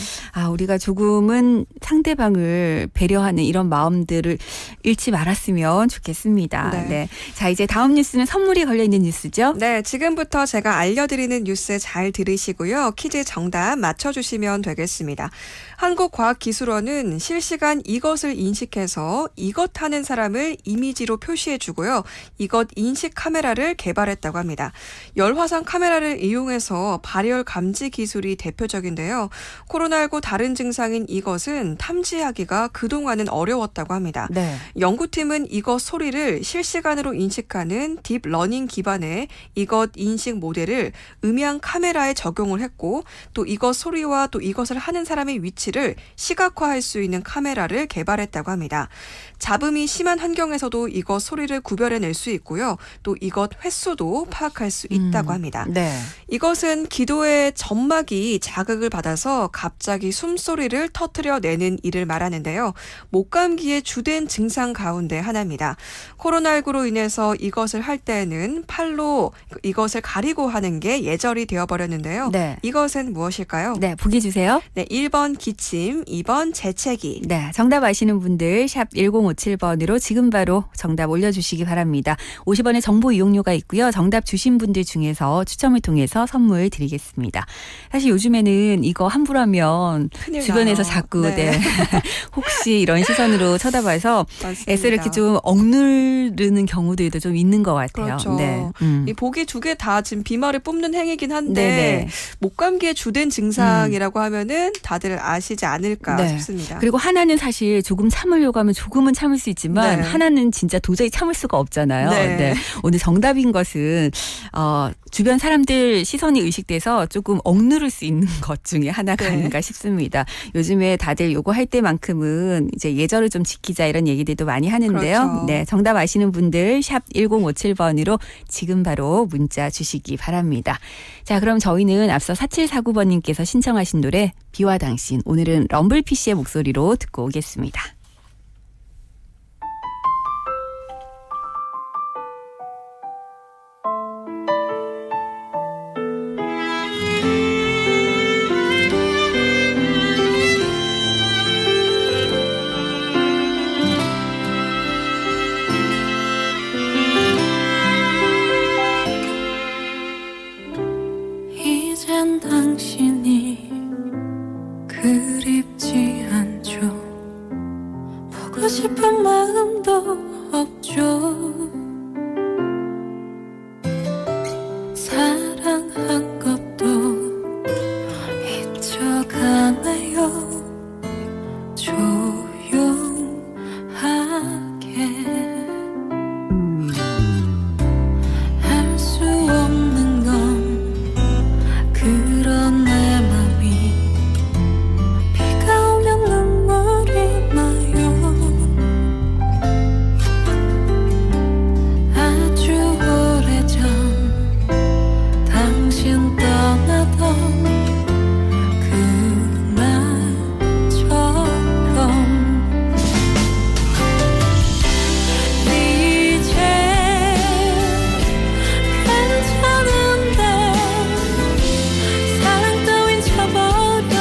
우리가 조금은 상대방을 배려하는 이런 마음들을 잃지 말았으면 좋겠습니다. 네. 네. 자, 이제 다음 뉴스는 선물이 걸려 있는 뉴스죠? 네, 지금부터 제가 알려드리는 뉴스 잘 들으시고요. 퀴즈 정답 맞춰주시면 되겠습니다. 한국과학기술원은 실시간 이것을 인식해서 이것 하는 사람을 이미지로 표시해주고요. 이것 인식 카메라를 개발했다고 합니다. 열화상 카메라를 이용해서 발열 감지 기술이 대표적인데요. 코로나19 다른 증상인 이것은 탐지하기가 그동안은 어려웠다고 합니다. 네. 연구팀은 이것 소리를 실시간으로 인식하는 딥러닝 기반의 이것 인식 모델을 음향 카메라에 적용을 했고 또 이것 소리와 또 이것을 하는 사람의 위치를 시각화할 수 있는 카메라를 개발했다고 합니다. 잡음이 심한 환경에서도 이것 소리를 구별해낼 수 있고요. 또 이것 횟수도 파악할 수 있다고 합니다. 네. 이것은 기도의 점막이 자극을 받아서 갑자기 숨소리를 터뜨려내는 일을 말하는데요. 목감기의 주된 증상 가운데 하나입니다. 코로나19로 인해서 이것을 할 때에는 팔로 이것을 가리고 하는 게 예절이 되어버렸는데요. 네. 이것은 무엇일까요? 네, 보기 주세요. 네, 1번 기침, 2번 재채기. 네, 정답 아시는 분들 샵 1057번으로 지금 바로 정답 올려주시기 바랍니다. 50원의 정보 이용료가 있고요. 정답 주신 분들 중에서 추첨을 통해서 선물 드리겠습니다. 사실 요즘에는 이거 함부로 하면 큰일 주변에서 나요. 자꾸 네. 혹시 이런 시선으로 쳐다봐서 맞습니다. 애써 이렇게 좀 억누르는 경우들도 좀 있는 것 같아요. 그렇죠. 네. 이 보기 두 개 다 지금 비말을 뽑는 행위긴 한데 네네. 목감기의 주된 증상이라고 하면은 다들 아시지 않을까 네. 싶습니다. 그리고 하나는 사실 조금 참으려고 하면 조금은 참을 수 있지만 네. 하나는 진짜 진짜 도저히 참을 수가 없잖아요. 네. 네. 오늘 정답인 것은 주변 사람들 시선이 의식돼서 조금 억누를 수 있는 것 중에 하나가 네. 아닌가 싶습니다. 요즘에 다들 요거 할 때만큼은 이제 예절을 좀 지키자 이런 얘기들도 많이 하는데요. 그렇죠. 네, 정답 아시는 분들 샵 1057번으로 지금 바로 문자 주시기 바랍니다. 자, 그럼 저희는 앞서 4749번님께서 신청하신 노래 비와 당신, 오늘은 럼블피쉬의 목소리로 듣고 오겠습니다. 이젠 당신이 그립지 않죠. 보고 싶은 마음도 없죠. 사랑한 것도 잊혀가네요. 조용하게 할 수 없는 건 그런 내 맘이 비가 오면 눈물이 나요. 아주 오래전 당신 떠나던 그날처럼 이제 괜찮은데 사랑 따윈 쳐버렸는데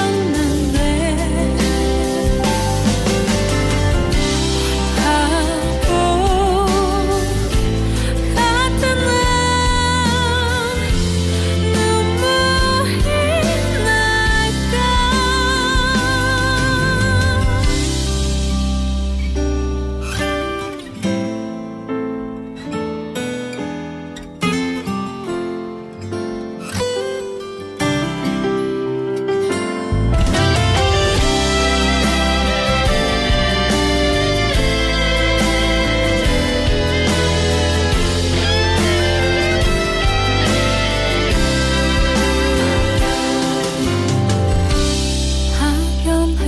바보 같은 난 눈물이 날까.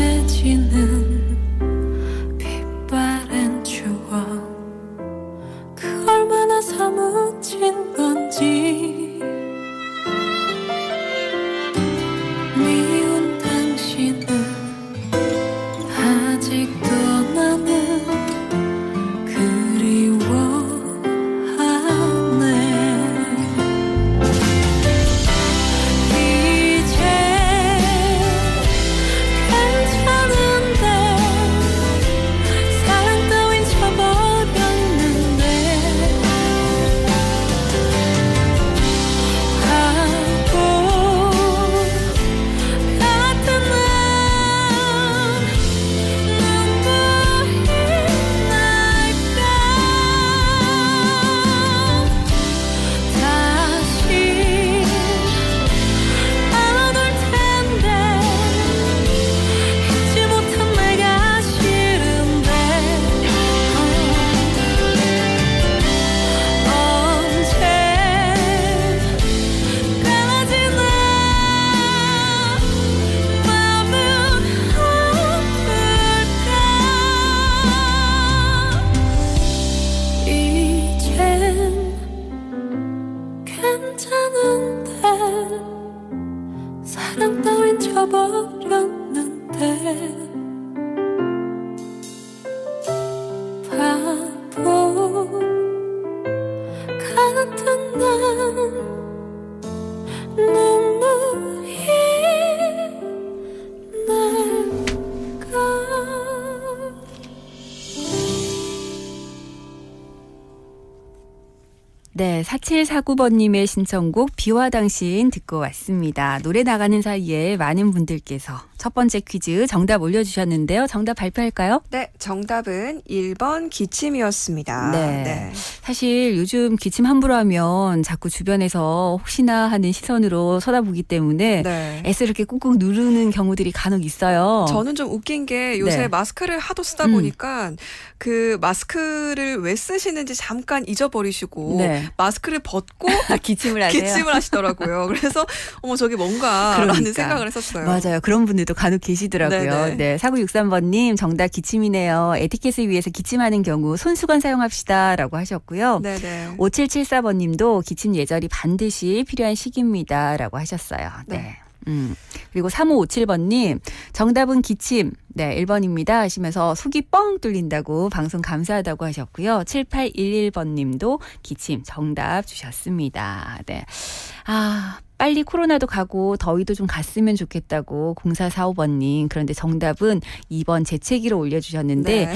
막연해지는 빛바랜 추억, 그 얼마나 사무친 건지. 미운 당신은 아직도 나는 그리워하네. 이제 괜찮은데 사랑 따윈 쳐버렸는데 바보 같은 난 눈물이 날까. 다시 안아둘 텐데 잊지 못한 내가 싫은데 언제까지나 맘은 아플까. 이젠 괜찮은데 사랑 따윈 쳐버렸는데 바보 같은 난 눈물이 날까. 네, 4749번님의 신청곡 비와 당신 듣고 왔습니다. 노래 나가는 사이에 많은 분들께서 첫 번째 퀴즈 정답 올려주셨는데요. 정답 발표할까요? 네, 정답은 1번 기침이었습니다. 네. 사실 요즘 기침 함부로 하면 자꾸 주변에서 혹시나 하는 시선으로 쳐다보기 때문에 네. 애써 이렇게 꾹꾹 누르는 경우들이 간혹 있어요. 저는 좀 웃긴 게 요새 네. 마스크를 하도 쓰다 보니까 그 마스크를 왜 쓰시는지 잠깐 잊어버리시고 네. 마스크를 벗고 기침을 하세요? 기침을 하시더라고요. 그래서 어머 저게 뭔가라는 그러니까. 생각을 했었어요. 맞아요. 그런 분들도 간혹 계시더라고요. 네네. 네, 4963번님 정답 기침이네요. 에티켓을 위해서 기침하는 경우 손수건 사용합시다 라고 하셨고요. 네네. 5774번님도 기침 예절이 반드시 필요한 시기입니다 라고 하셨어요. 네. 그리고 3557번님 정답은 기침. 네, 1번입니다 하시면서 속이 뻥 뚫린다고 방송 감사하다고 하셨고요. 7811번님도 기침 정답 주셨습니다. 네. 빨리 코로나도 가고 더위도 좀 갔으면 좋겠다고 0445번님. 그런데 정답은 2번 재채기로 올려주셨는데 네.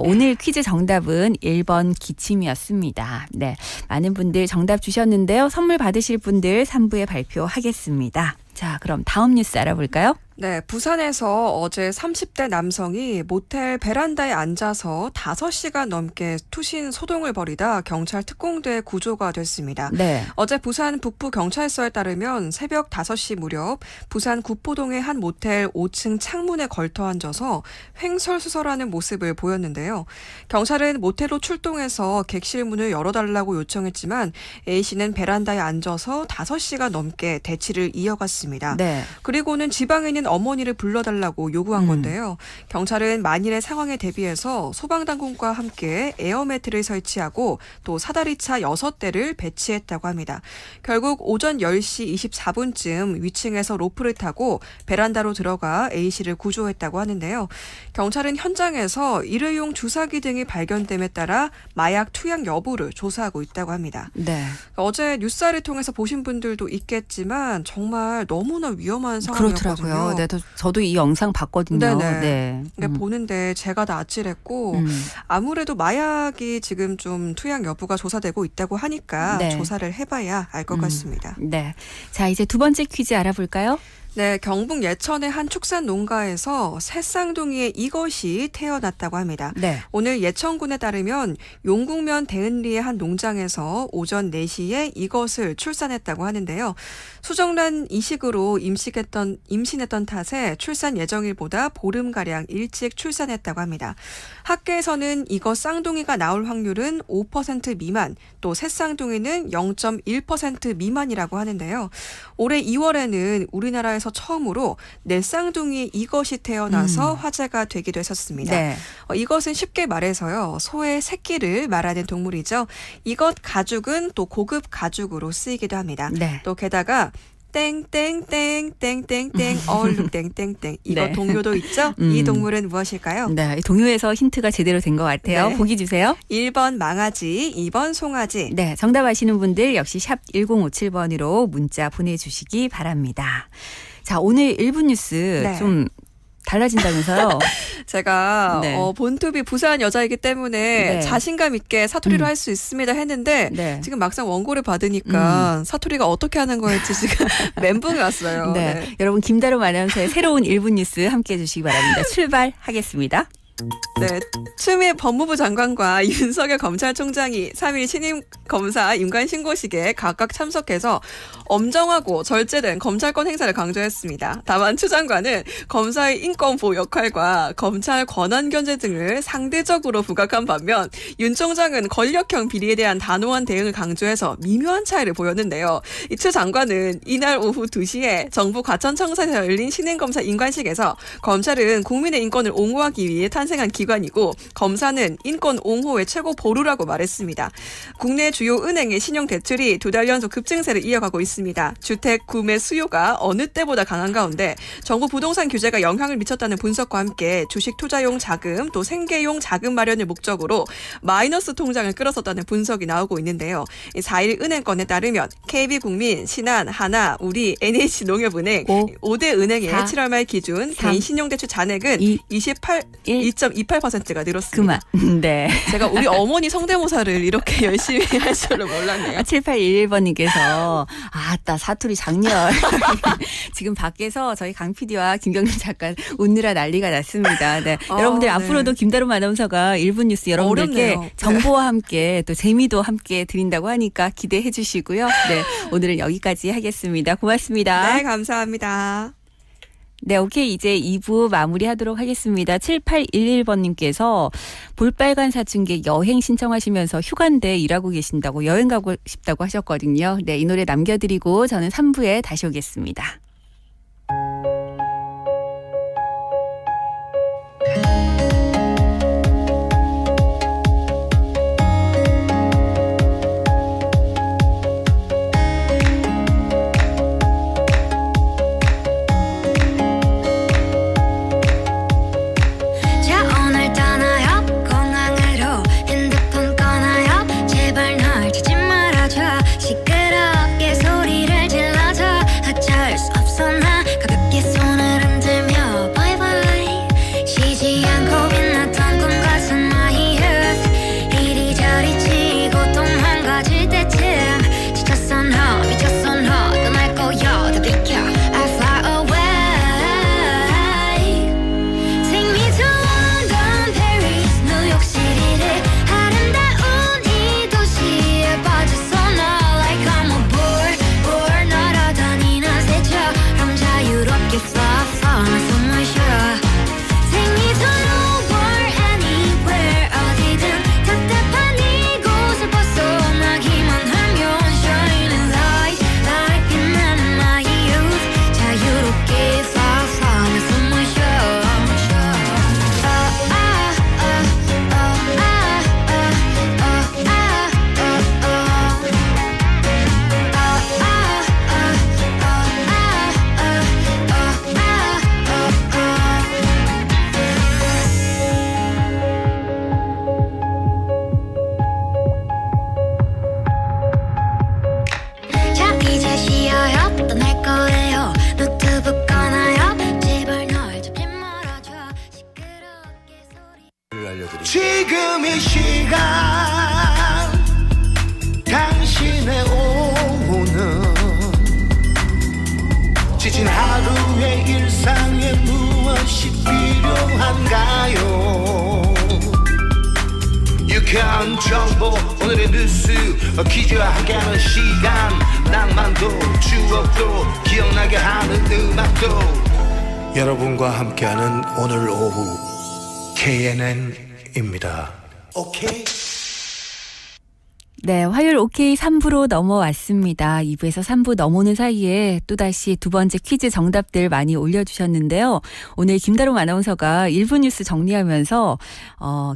오늘 퀴즈 정답은 1번 기침이었습니다. 네, 많은 분들 정답 주셨는데요. 선물 받으실 분들 3부에 발표하겠습니다. 자, 그럼 다음 뉴스 알아볼까요? 네, 부산에서 어제 30대 남성이 모텔 베란다에 앉아서 5시간 넘게 투신 소동을 벌이다 경찰 특공대에 구조가 됐습니다. 네. 어제 부산 북부 경찰서에 따르면 새벽 5시 무렵 부산 구포동의 한 모텔 5층 창문에 걸터 앉아서 횡설수설하는 모습을 보였는데요. 경찰은 모텔로 출동해서 객실 문을 열어달라고 요청했지만 A씨는 베란다에 앉아서 5시간 넘게 대치를 이어갔습니다. 네. 그리고는 지방에 있는 어머니를 불러달라고 요구한 건데요. 경찰은 만일의 상황에 대비해서 소방당국과 함께 에어매트를 설치하고 또 사다리차 6대를 배치했다고 합니다. 결국 오전 10시 24분쯤 위층에서 로프를 타고 베란다로 들어가 A씨를 구조했다고 하는데요. 경찰은 현장에서 일회용 주사기 등이 발견됨에 따라 마약 투약 여부를 조사하고 있다고 합니다. 네. 어제 뉴스를 통해서 보신 분들도 있겠지만 정말 너무나 위험한 상황이었거든요. 그렇더라고요. 네, 저도 이 영상 봤거든요. 네네. 네. 그러니까 보는데 제가 다 아찔했고 아무래도 마약이 지금 좀 투약 여부가 조사되고 있다고 하니까 네. 조사를 해봐야 알 것 같습니다. 네. 자, 이제 두 번째 퀴즈 알아볼까요? 네, 경북 예천의 한 축산 농가에서 새 쌍둥이의 이것이 태어났다고 합니다. 네. 오늘 예천군에 따르면 용국면 대은리의 한 농장에서 오전 4시에 이것을 출산했다고 하는데요. 수정란 이식으로 임신했던 탓에 출산 예정일보다 보름가량 일찍 출산했다고 합니다. 학계에서는 이것 쌍둥이가 나올 확률은 5% 미만, 또 새 쌍둥이는 0.1% 미만이라고 하는데요. 올해 2월에는 우리나라에서 처음으로 네 쌍둥이 이것이 태어나서 화제가 되기도 했었습니다. 네. 이것은 쉽게 말해서요. 소의 새끼를 말하는 동물이죠. 이것 가죽은 또 고급 가죽으로 쓰이기도 합니다. 네. 또 게다가 땡땡땡땡땡땡 얼룩 땡땡땡 이거 네. 동요도 있죠? 이 동물은 무엇일까요? 네, 동요에서 힌트가 제대로 된 것 같아요. 네. 보기 주세요. 1번 망아지, 2번 송아지. 네, 정답 아시는 분들 역시 샵 1057번으로 문자 보내주시기 바랍니다. 자, 오늘 1분 뉴스 네. 좀 달라진다면서요? 제가 네. 본투비 부산 여자이기 때문에 네. 자신감 있게 사투리로 할 수 있습니다 했는데 네. 지금 막상 원고를 받으니까 사투리가 어떻게 하는 거였지 지금 멘붕이 왔어요. 네. 네. 여러분 김다롬 아나운서의 새로운 1분 뉴스 함께해 주시기 바랍니다. 출발하겠습니다. 네, 추미애 법무부 장관과 윤석열 검찰총장이 3일 신임 검사 임관 신고식에 각각 참석해서 엄정하고 절제된 검찰권 행사를 강조했습니다. 다만 추 장관은 검사의 인권 보호 역할과 검찰 권한 견제 등을 상대적으로 부각한 반면 윤 총장은 권력형 비리에 대한 단호한 대응을 강조해서 미묘한 차이를 보였는데요. 이 추 장관은 이날 오후 2시에 정부 과천청사에서 열린 신임 검사 임관식에서 검찰은 국민의 인권을 옹호하기 위해 탄생한 기관이고 검사는 인권 옹호의 최고 보루라고 말했습니다. 국내 주요 은행의 신용 대출이 2달 연속 급증세를 이어가고 있습니다. 주택 구매 수요가 어느 때보다 강한 가운데 정부 부동산 규제가 영향을 미쳤다는 분석과 함께 주식 투자용 자금 또 생계용 자금 마련을 목적으로 마이너스 통장을 끌어섰다는 분석이 나오고 있는데요. 4일 은행권에 따르면 KB국민, 신한, 하나, 우리, NH농협은행 5대 은행의 7월 말 기준 개인 신용대출 잔액은 2 2.28%가 늘었습니다. 그만. 네. 제가 우리 어머니 성대모사를 이렇게 열심히 할 줄은 몰랐네요. 7811번님께서 아따 사투리 장렬. 지금 밖에서 저희 강 PD와 김경림 작가 웃느라 난리가 났습니다. 네. 여러분들 네. 앞으로도 김다름 아나운서가 1분 뉴스 여러분들께 어렵네요. 정보와 함께 또 재미도 함께 드린다고 하니까 기대해 주시고요. 네. 오늘은 여기까지 하겠습니다. 고맙습니다. 네, 감사합니다. 네, 오케이. 이제 2부 마무리하도록 하겠습니다. 7811번님께서 볼빨간 사춘기 여행 신청하시면서 휴가인데 일하고 계신다고 여행 가고 싶다고 하셨거든요. 네, 이 노래 남겨드리고 저는 3부에 다시 오겠습니다. 지금 이 시간 당신의 오후는 지친 하루의 일상에 무엇이 필요한가요? 유쾌한 정보 오늘의 뉴스 퀴즈와 함께하는 시간 낭만도 추억도 기억나게 하는 음악도 여러분과 함께하는 오늘 오후 KNN입니다. 오케이. 네, 화요일 오케이 3부로 넘어왔습니다. 2부에서 3부 넘어오는 사이에 또다시 두 번째 퀴즈 정답들 많이 올려주셨는데요. 오늘 김다름 아나운서가 1부 뉴스 정리하면서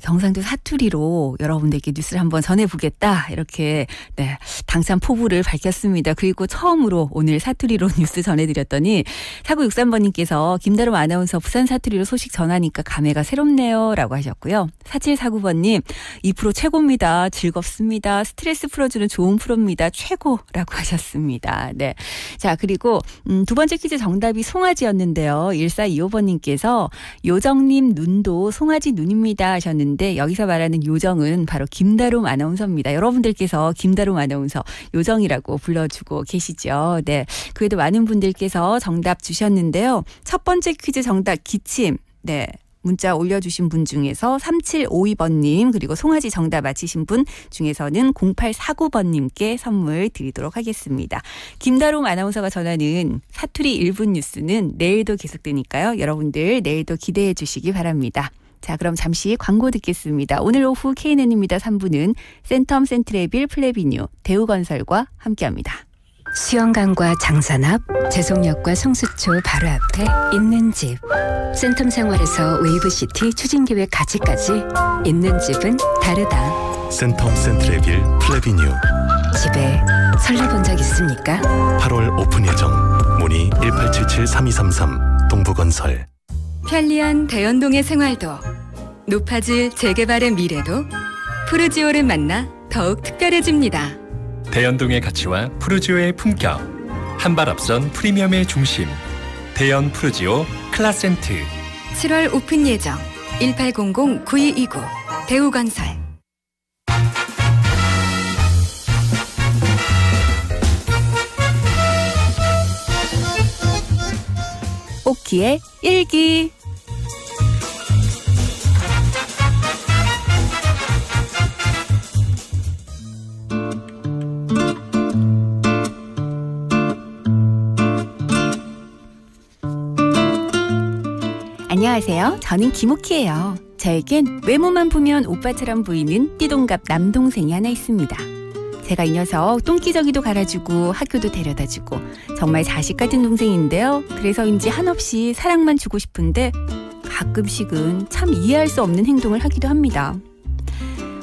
경상도 사투리로 여러분들께 뉴스를 한번 전해보겠다 이렇게 네, 당찬 포부를 밝혔습니다. 그리고 처음으로 오늘 사투리로 뉴스 전해드렸더니 4963번님께서 김다름 아나운서 부산 사투리로 소식 전하니까 감회가 새롭네요 라고 하셨고요. 4749번님 2% 최고입니다. 즐겁습니다. 스트레스 풀어주는 좋은 프로입니다. 최고라고 하셨습니다. 네. 자, 그리고 두 번째 퀴즈 정답이 송아지였는데요. 1425번님께서 요정님 눈도 송아지 눈입니다 하셨는데 여기서 말하는 요정은 바로 김다름 아나운서입니다. 여러분들께서 김다름 아나운서 요정이라고 불러주고 계시죠. 네. 그래도 많은 분들께서 정답 주셨는데요. 첫 번째 퀴즈 정답 기침. 네. 문자 올려주신 분 중에서 3752번님 그리고 송아지 정답 맞히신 분 중에서는 0849번님께 선물 드리도록 하겠습니다. 김다름 아나운서가 전하는 사투리 1분 뉴스는 내일도 계속되니까요. 여러분들 내일도 기대해 주시기 바랍니다. 자, 그럼 잠시 광고 듣겠습니다. 오늘 오후 KNN입니다. 3부는 센텀 센트레빌 플래비뉴 대우건설과 함께합니다. 수영강과 장산앞, 제송역과 성수초 바로 앞에 있는 집. 센텀 생활에서 웨이브시티 추진계획 가치까지 있는 집은 다르다. 센텀 센트레빌 플래비뉴. 집에 설레본 적 있습니까? 8월 오픈 예정. 문의 1877-3233 동부건설. 편리한 대연동의 생활도 높아질 재개발의 미래도 푸르지오를 만나 더욱 특별해집니다. 대연동의 가치와 푸르지오의 품격, 한 발 앞선 프리미엄의 중심, 대연 푸르지오 클라센트. 7월 오픈 예정. 1800-9229 대우건설. 오키의 일기. 안녕하세요. 저는 김옥희예요. 저에겐 외모만 보면 오빠처럼 보이는 띠동갑 남동생이 하나 있습니다. 제가 이 녀석 똥기저귀도 갈아주고 학교도 데려다주고 정말 자식 같은 동생인데요. 그래서인지 한없이 사랑만 주고 싶은데 가끔씩은 참 이해할 수 없는 행동을 하기도 합니다.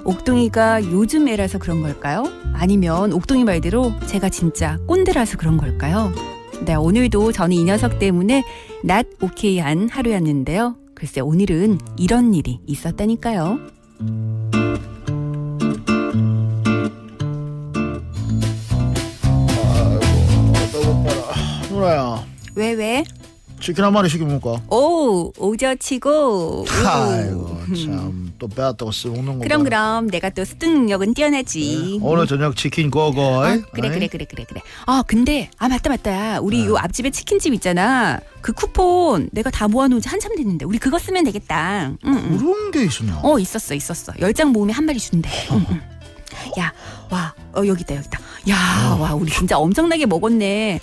옥동이가 요즘 애라서 그런 걸까요? 아니면 옥동이 말대로 제가 진짜 꼰대라서 그런 걸까요? 네, 오늘도 저는 이 녀석 때문에 not okay한 하루였는데요. 글쎄 오늘은 이런 일이 있었다니까요. 누나야. 왜? 치킨 한 마리 시켜볼까? 오, 오저치고. 아이고 참 또 배웠다고 쓰먹는 거. 그럼 내가 또 습득 능력은 뛰어나지. 오늘 저녁 치킨 고고. 그래. 아 근데 맞다. 우리 요 앞집에 치킨집 있잖아. 그 쿠폰 내가 다 모아놓은 지 한참 됐는데 우리 그거 쓰면 되겠다. 그런 게 있었냐? 있었어. 10장 모으면 한 마리 준대. 야, 와, 여기 있다. 야, 와, 우리 진짜 엄청나게 먹었네.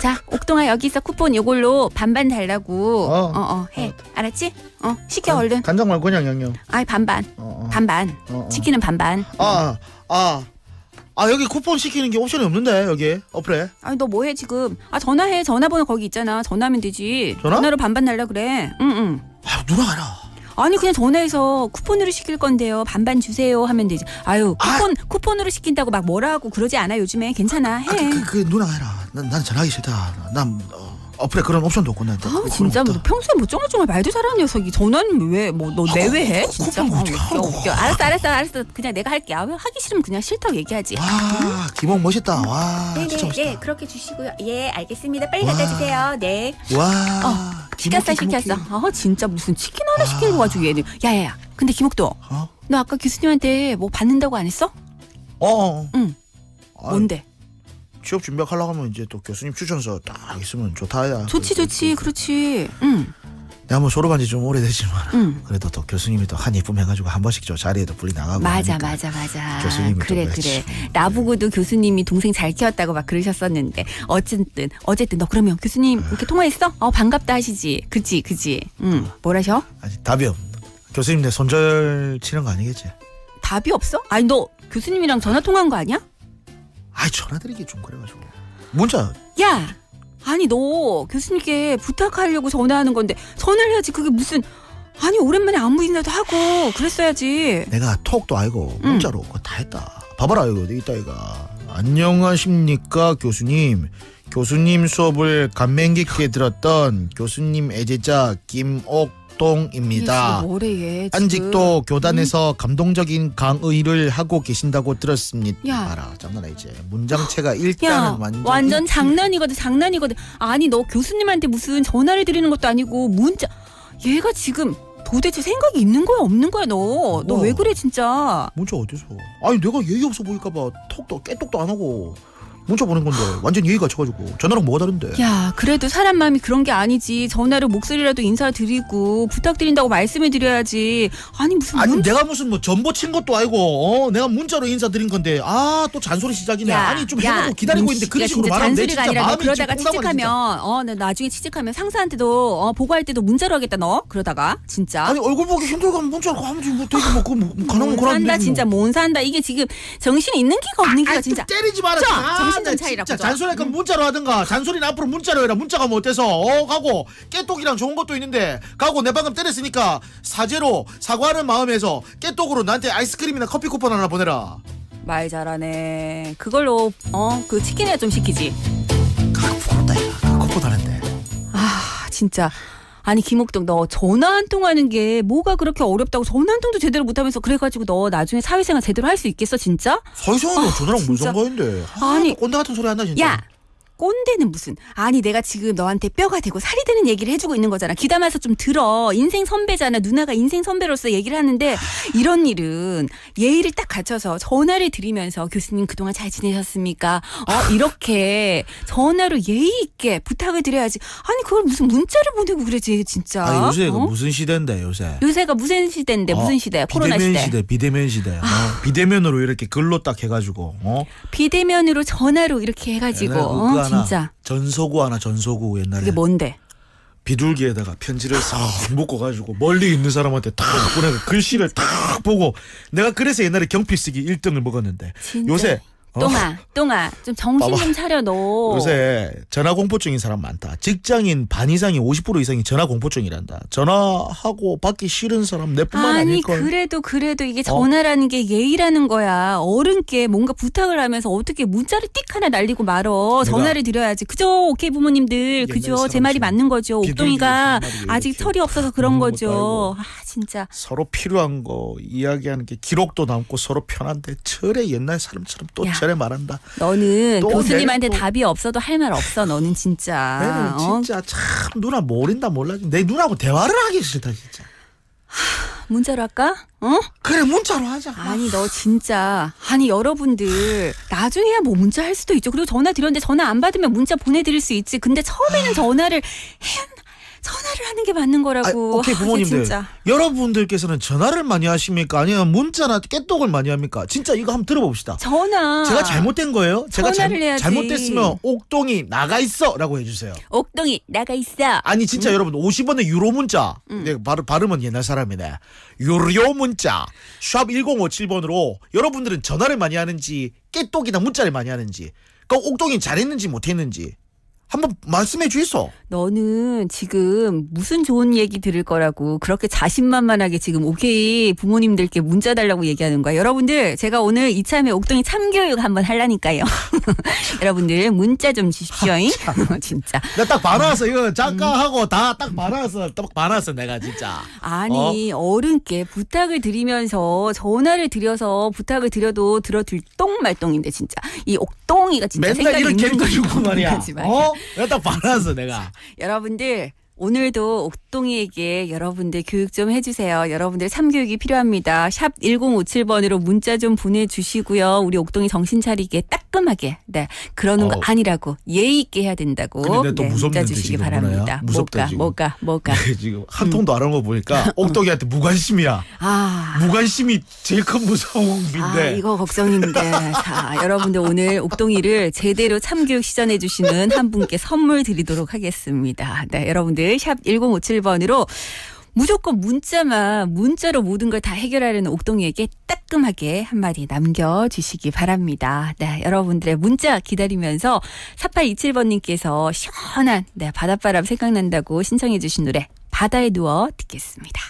자, 옥동아 여기 있어. 쿠폰 요걸로 반반 달라고. 해. 알았지? 시켜 얼른. 간장 말고 그냥 양념. 아이, 반반. 반반. 치킨은 반반. 여기 쿠폰 시키는 게 옵션이 없는데 여기 어플에. 아니 너 뭐해 지금? 전화해. 전화번호 거기 있잖아. 전화하면 되지. 전화? 전화로 반반 달라 그래. 응. 누나 알아. 아니 그냥 전화해서 쿠폰으로 시킬 건데요. 반반 주세요 하면 되지. 쿠폰으로 시킨다고 막 뭐라 하고 그러지 않아 요즘에. 괜찮아 해. 누나 해라. 난 전화하기 싫다. 난 어플에 그런 옵션도 없고. 진짜 뭐 평소에 뭐 쫑알쫑알 말도 잘하는 녀석이 전화는 왜 너 내외해? 진짜 웃겨. 알았어. 그냥 내가 할게. 하기 싫으면 그냥 싫다고 얘기하지. 기본 멋있다. 와. 진짜 멋있다. 네, 그렇게 주시고요. 예, 알겠습니다. 빨리 갖다 주세요. 네. 와. 시켰어. 진짜 무슨 치킨 하나 시키는 거 가지고 얘는. 야야야. 근데 김옥도. 너 아까 교수님한테 뭐 받는다고 안 했어? 응. 뭔데? 취업 준비하려고 하면 이제 또 교수님 추천서 딱 있으면 좋다야. 좋지. 그렇지. 응. 내가 뭐 졸업한 지 좀 오래되지만 그래도 또 교수님이 또 한 예쁨 해가지고 한 번씩 저 자리에도 불리 나가고. 맞아. 교수님이 그래. 나보고도 교수님이 동생 잘 키웠다고 막 그러셨었는데 어쨌든 너 그러면 교수님 이렇게 통화했어? 반갑다 하시지. 그치. 뭐라셔? 아니 답이 없. 교수님 내 손절 치는 거 아니겠지? 답이 없어? 아니 너 교수님이랑 전화 통화한 거 아니야? 전화 드리기 좀 그래가지고. 문자. 야. 아니 너 교수님께 부탁하려고 전화하는 건데 전화를 해야지. 그게 무슨 오랜만에 안부 인사도 하고 그랬어야지. 내가 톡도 아니고 문자로 그거 다 했다. 봐봐라 이거 있다 이거. 안녕하십니까 교수님. 교수님 수업을 감명 깊게 들었던 교수님 애제자 김옥동입니다. 뭐래, 아직도 교단에서 감동적인 강의를 하고 계신다고 들었습니다. 야. 장난 아니지. 문장체가 일단은 완전 장난이거든. 아니 너 교수님한테 무슨 전화를 드리는 것도 아니고 문자. 얘가 지금 도대체 생각이 있는 거야 없는 거야 너 왜 그래 진짜. 문자 어디서? 아니 내가 예의 없어 보일까봐 깨똑도 안 하고 문자 보낸 건데 완전 예의가 져가지고. 전화랑 뭐가 다른데? 야 그래도 사람 마음이 그런 게 아니지. 전화로 목소리라도 인사드리고 부탁드린다고 말씀해드려야지. 아니 내가 무슨 뭐 전보 친 것도 아니고 내가 문자로 인사드린 건데 또 잔소리 시작이네. 좀 해놓고 기다리고 있는데 그런 식으로 말하면 내 진짜 아니라 마음이 그러다가 취직하면 나중에 취직하면 상사한테도 보고할 때도 문자로 하겠다 너. 그러다가 진짜. 얼굴 보기 힘들고 문자로 하면 뭐 되게 가능한 거라는데. 산다 진짜 못 산다. 이게 지금 정신이 있는 기가 없는 기가 진짜. 때리지 마라. 정신 좀 차리라고. 진짜 잔소리할 건 문자로 하든가. 잔소리는 앞으로 문자로 해라. 문자가 뭐 어때서 가고 깨똑이랑 좋은 것도 있는데 가고 내 방금 때렸으니까 사죄로 사과하는 마음에서 깨똑으로 나한테 아이스크림이나 커피 쿠폰 하나 보내라. 말 잘하네. 그걸로 그 치킨이나 좀 시키지. 부끄럽다 이거. 쿠폰 하는데. 진짜. 아니 김옥동 너 전화 한 통 하는 게 뭐가 그렇게 어렵다고. 전화 한 통도 제대로 못하면서 그래가지고 너 나중에 사회생활 제대로 할 수 있겠어 진짜? 사회생활은 전화랑 무슨 상관인데. 아니 꼰대 같은 소리 한다 진짜. 야 꼰대는 무슨. 아니 내가 지금 너한테 뼈가 되고 살이 되는 얘기를 해주고 있는 거잖아. 귀담아서 좀 들어. 인생 선배잖아. 누나가 인생 선배로서 얘기를 하는데 이런 일은 예의를 딱 갖춰서 전화를 드리면서 교수님 그동안 잘 지내셨습니까? 이렇게 전화로 예의 있게 부탁을 드려야지. 아니 그걸 무슨 문자를 보내고 그러지 진짜. 아니 요새가 무슨 시대인데 요새. 요새가 무슨 시대인데 무슨 시대야? 코로나 시대. 비대면 시대. 비대면으로 이렇게 글로 딱 해가지고. 비대면으로 전화로 이렇게 해가지고 진짜. 전소구 옛날에. 그게 뭔데? 비둘기에다가 편지를 싹 묶어가지고 멀리 있는 사람한테 딱 보내고 글씨를 딱 보고 내가 그래서 옛날에 경필 쓰기 1등을 먹었는데 진짜. 요새 똥아 좀 정신 좀 차려 너. 요새 전화공포증인 사람 많다. 직장인 반 이상이 50% 이상이 전화공포증이란다. 전화하고 받기 싫은 사람 내뿐만 아닐걸. 아니 그래도 이게 전화라는 게 예의라는 거야. 어른께 뭔가 부탁을 하면서 어떻게 문자를 띡 하나 날리고 말어. 전화를 드려야지. 그죠? 오케이 부모님들. 그죠? 제 말이 맞는 거죠. 옥동이가 아직 철이 없어서 그런 거죠. 진짜. 서로 필요한 거 이야기하는 게 기록도 남고 서로 편한데 철에 옛날 사람처럼 또 철에 말한다. 너는 교수님한테 답이 없어도 할 말 없어. 너는 진짜. 내는 진짜 참 누나 모른다 몰라지. 내 누나하고 대화를 하기 싫다 진짜. 문자로 할까? 그래 문자로 하자. 아니 너 진짜. 아니 여러분들 나중에야 뭐 문자 할 수도 있죠. 그리고 전화 드렸는데 전화 안 받으면 문자 보내드릴 수 있지. 근데 처음에는 전화를 하는 게 맞는 거라고. 오케이 부모님들. 여러분들께서는 전화를 많이 하십니까? 아니면 문자나 깨똑을 많이 합니까? 진짜 이거 한번 들어봅시다. 전화. 제가 잘못된 거예요? 제가 해야지. 잘못됐으면 옥동이 나가 있어 라고 해주세요. 옥동이 나가 있어. 아니 진짜 여러분 50원의 유로 문자. 발음은 옛날 사람이네. 유료 문자 샵 1057번으로 여러분들은 전화를 많이 하는지 깨똑이나 문자를 많이 하는지 그러니까 옥동이 잘했는지 못했는지 한번 말씀해 주이소. 너는 지금 무슨 좋은 얘기 들을 거라고 그렇게 자신만만하게 지금 오케이 부모님들께 문자 달라고 얘기하는 거야. 여러분들 제가 오늘 이참에 옥동이 참교육 한번 하려니까요. 여러분들 문자 좀 주십시오. 진짜. 나 딱 반화왔어. 이거 작가하고 다 딱 반화왔어 내가 진짜. 아니 어른께 부탁을 드리면서 전화를 드려서 부탁을 드려도 들어줄 똥말똥인데 진짜. 이 옥동이가 진짜 맨날 이런 개그 주고 말이야. 내가 딱 반화왔어 내가. 여러분들 오늘도 옥동이에게 여러분들 교육 좀 해주세요. 여러분들 참교육이 필요합니다. 샵 1057번으로 문자 좀 보내주시고요. 우리 옥동이 정신 차리게 따끔하게 그러는 거 아니라고 예의 있게 해야 된다고. 근데 또 문자 주시기 바랍니다. 무섭다 뭐가 지금 한 통도 안 한 거 보니까 옥동이한테 무관심이야. 무관심이 제일 큰 무서움인데. 이거 걱정인데. 자 여러분들 오늘 옥동이를 제대로 참교육 시전해 주시는 한 분께 선물 드리도록 하겠습니다. 여러분들 샵 1057번으로 무조건 문자로 모든 걸 다 해결하려는 옥동이에게 따끔하게 한마디 남겨주시기 바랍니다. 여러분들의 문자 기다리면서 4827번님께서 시원한 바닷바람 생각난다고 신청해 주신 노래 바다에 누워 듣겠습니다.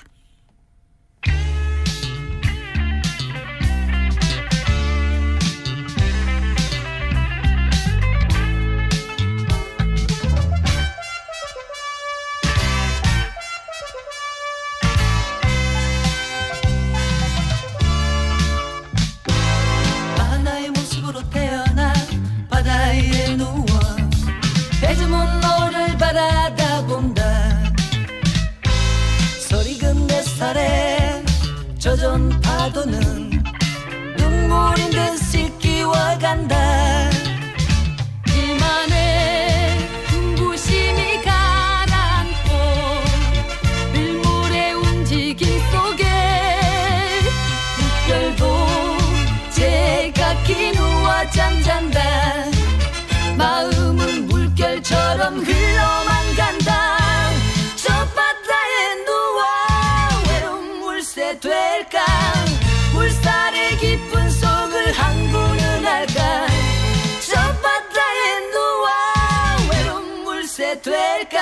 바다에 누워 해주문 너를 바라다본다. 서리금 내 살에 젖은 파도는 눈물인 듯 씻기와 간다. 이만의 눈부심이 가라앉고 밀물의 움직임 속에 물결도 제각기 누워 잠잔다. 마음은 물결처럼 흘러만 간다. 저 바다에 누워 외로운 물새 될까. 물살의 깊은 속을 항구는 할까. 저 바다에 누워 외로운 물새 될까.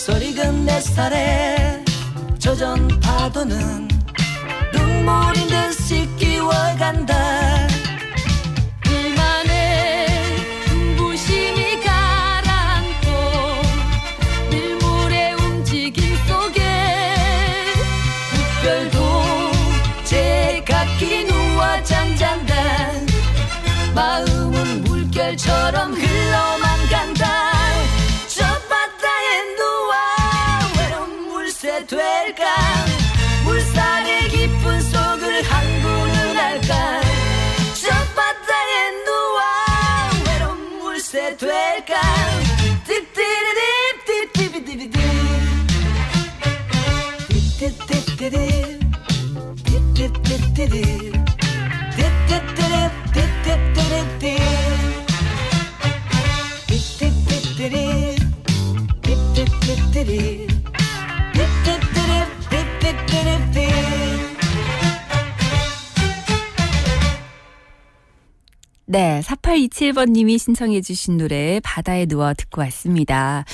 소리가 내 살에 젖은 파도는 눈물인 듯이 끼워간다. 불만의 눈부심이 가라앉고 밀물의 움직임 속에 별도 제각기 누워 잠잔다. 마음은 물결처럼 흘러만 간다. 저 바다에 누워 외로운 물새 될까. 물살의 깊은 속을 항구는 할까. 저 바다에 누워 외로운 물새 될까. 띠띠리띠띠띠띠띠띠 띠띠띠띠띠 띠띠띠띠띠 네, 4827번님이 신청해 주신 노래 바다에 누워 듣고 왔습니다.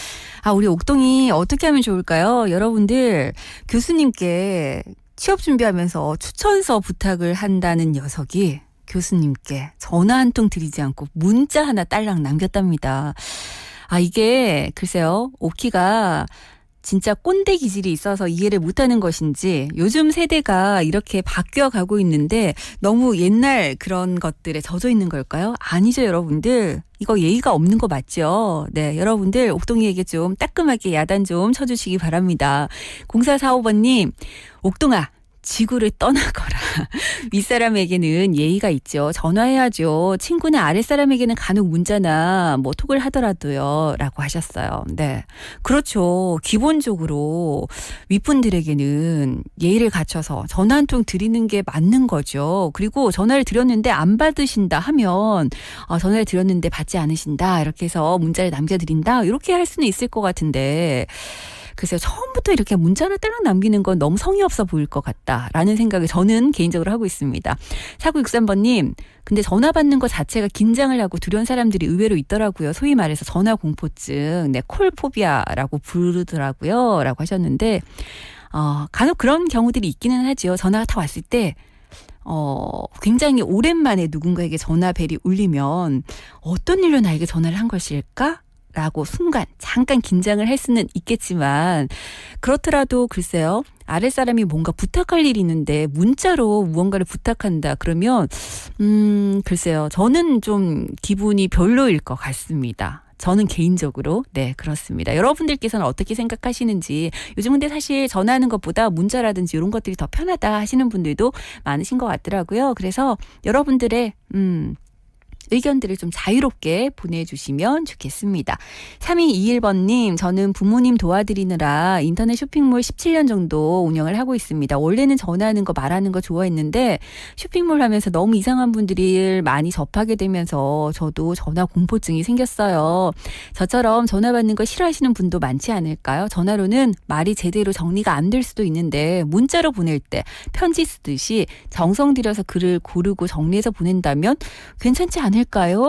아, 우리 옥동이 어떻게 하면 좋을까요? 여러분들 교수님께 취업 준비하면서 추천서 부탁을 한다는 녀석이 교수님께 전화 한 통 드리지 않고 문자 하나 딸랑 남겼답니다. 아, 이게 글쎄요, 오키가 진짜 꼰대 기질이 있어서 이해를 못하는 것인지 요즘 세대가 이렇게 바뀌어가고 있는데 너무 옛날 그런 것들에 젖어 있는 걸까요? 아니죠, 여러분들. 이거 예의가 없는 거 맞죠? 네, 여러분들 옥동이에게 좀 따끔하게 야단 좀 쳐주시기 바랍니다. 0445번님, 옥동아. 지구를 떠나거라. 윗사람에게는 예의가 있죠. 전화해야죠. 친구나 아랫사람에게는 간혹 문자나 뭐 톡을 하더라도요. 라고 하셨어요. 네. 그렇죠. 기본적으로 윗분들에게는 예의를 갖춰서 전화 한 통 드리는 게 맞는 거죠. 그리고 전화를 드렸는데 안 받으신다 하면 전화를 드렸는데 받지 않으신다. 이렇게 해서 문자를 남겨드린다. 이렇게 할 수는 있을 것 같은데 글쎄요. 처음부터 이렇게 문자를 딸랑 남기는 건 너무 성의 없어 보일 것 같다라는 생각을 저는 개인적으로 하고 있습니다. 4963번님. 근데 전화 받는 것 자체가 긴장을 하고 두려운 사람들이 의외로 있더라고요. 소위 말해서 전화 공포증, 네, 콜포비아라고 부르더라고요. 라고 하셨는데 간혹 그런 경우들이 있기는 하죠. 전화가 다 왔을 때 굉장히 오랜만에 누군가에게 전화벨이 울리면 어떤 일로 나에게 전화를 한 것일까? 라고 순간 잠깐 긴장을 할 수는 있겠지만 그렇더라도 글쎄요. 아랫사람이 뭔가 부탁할 일이 있는데 문자로 무언가를 부탁한다 그러면 글쎄요. 저는 좀 기분이 별로일 것 같습니다. 저는 개인적으로 네 그렇습니다. 여러분들께서는 어떻게 생각하시는지 요즘 근데 사실 전화하는 것보다 문자라든지 이런 것들이 더 편하다 하시는 분들도 많으신 것 같더라고요. 그래서 여러분들의 의견들을 좀 자유롭게 보내주시면 좋겠습니다. 3221번님, 저는 부모님 도와드리느라 인터넷 쇼핑몰 17년 정도 운영을 하고 있습니다. 원래는 전화하는 거 말하는 거 좋아했는데 쇼핑몰 하면서 너무 이상한 분들을 많이 접하게 되면서 저도 전화 공포증이 생겼어요. 저처럼 전화 받는 거 싫어하시는 분도 많지 않을까요? 전화로는 말이 제대로 정리가 안 될 수도 있는데 문자로 보낼 때 편지 쓰듯이 정성 들여서 글을 고르고 정리해서 보낸다면 괜찮지 않을까요?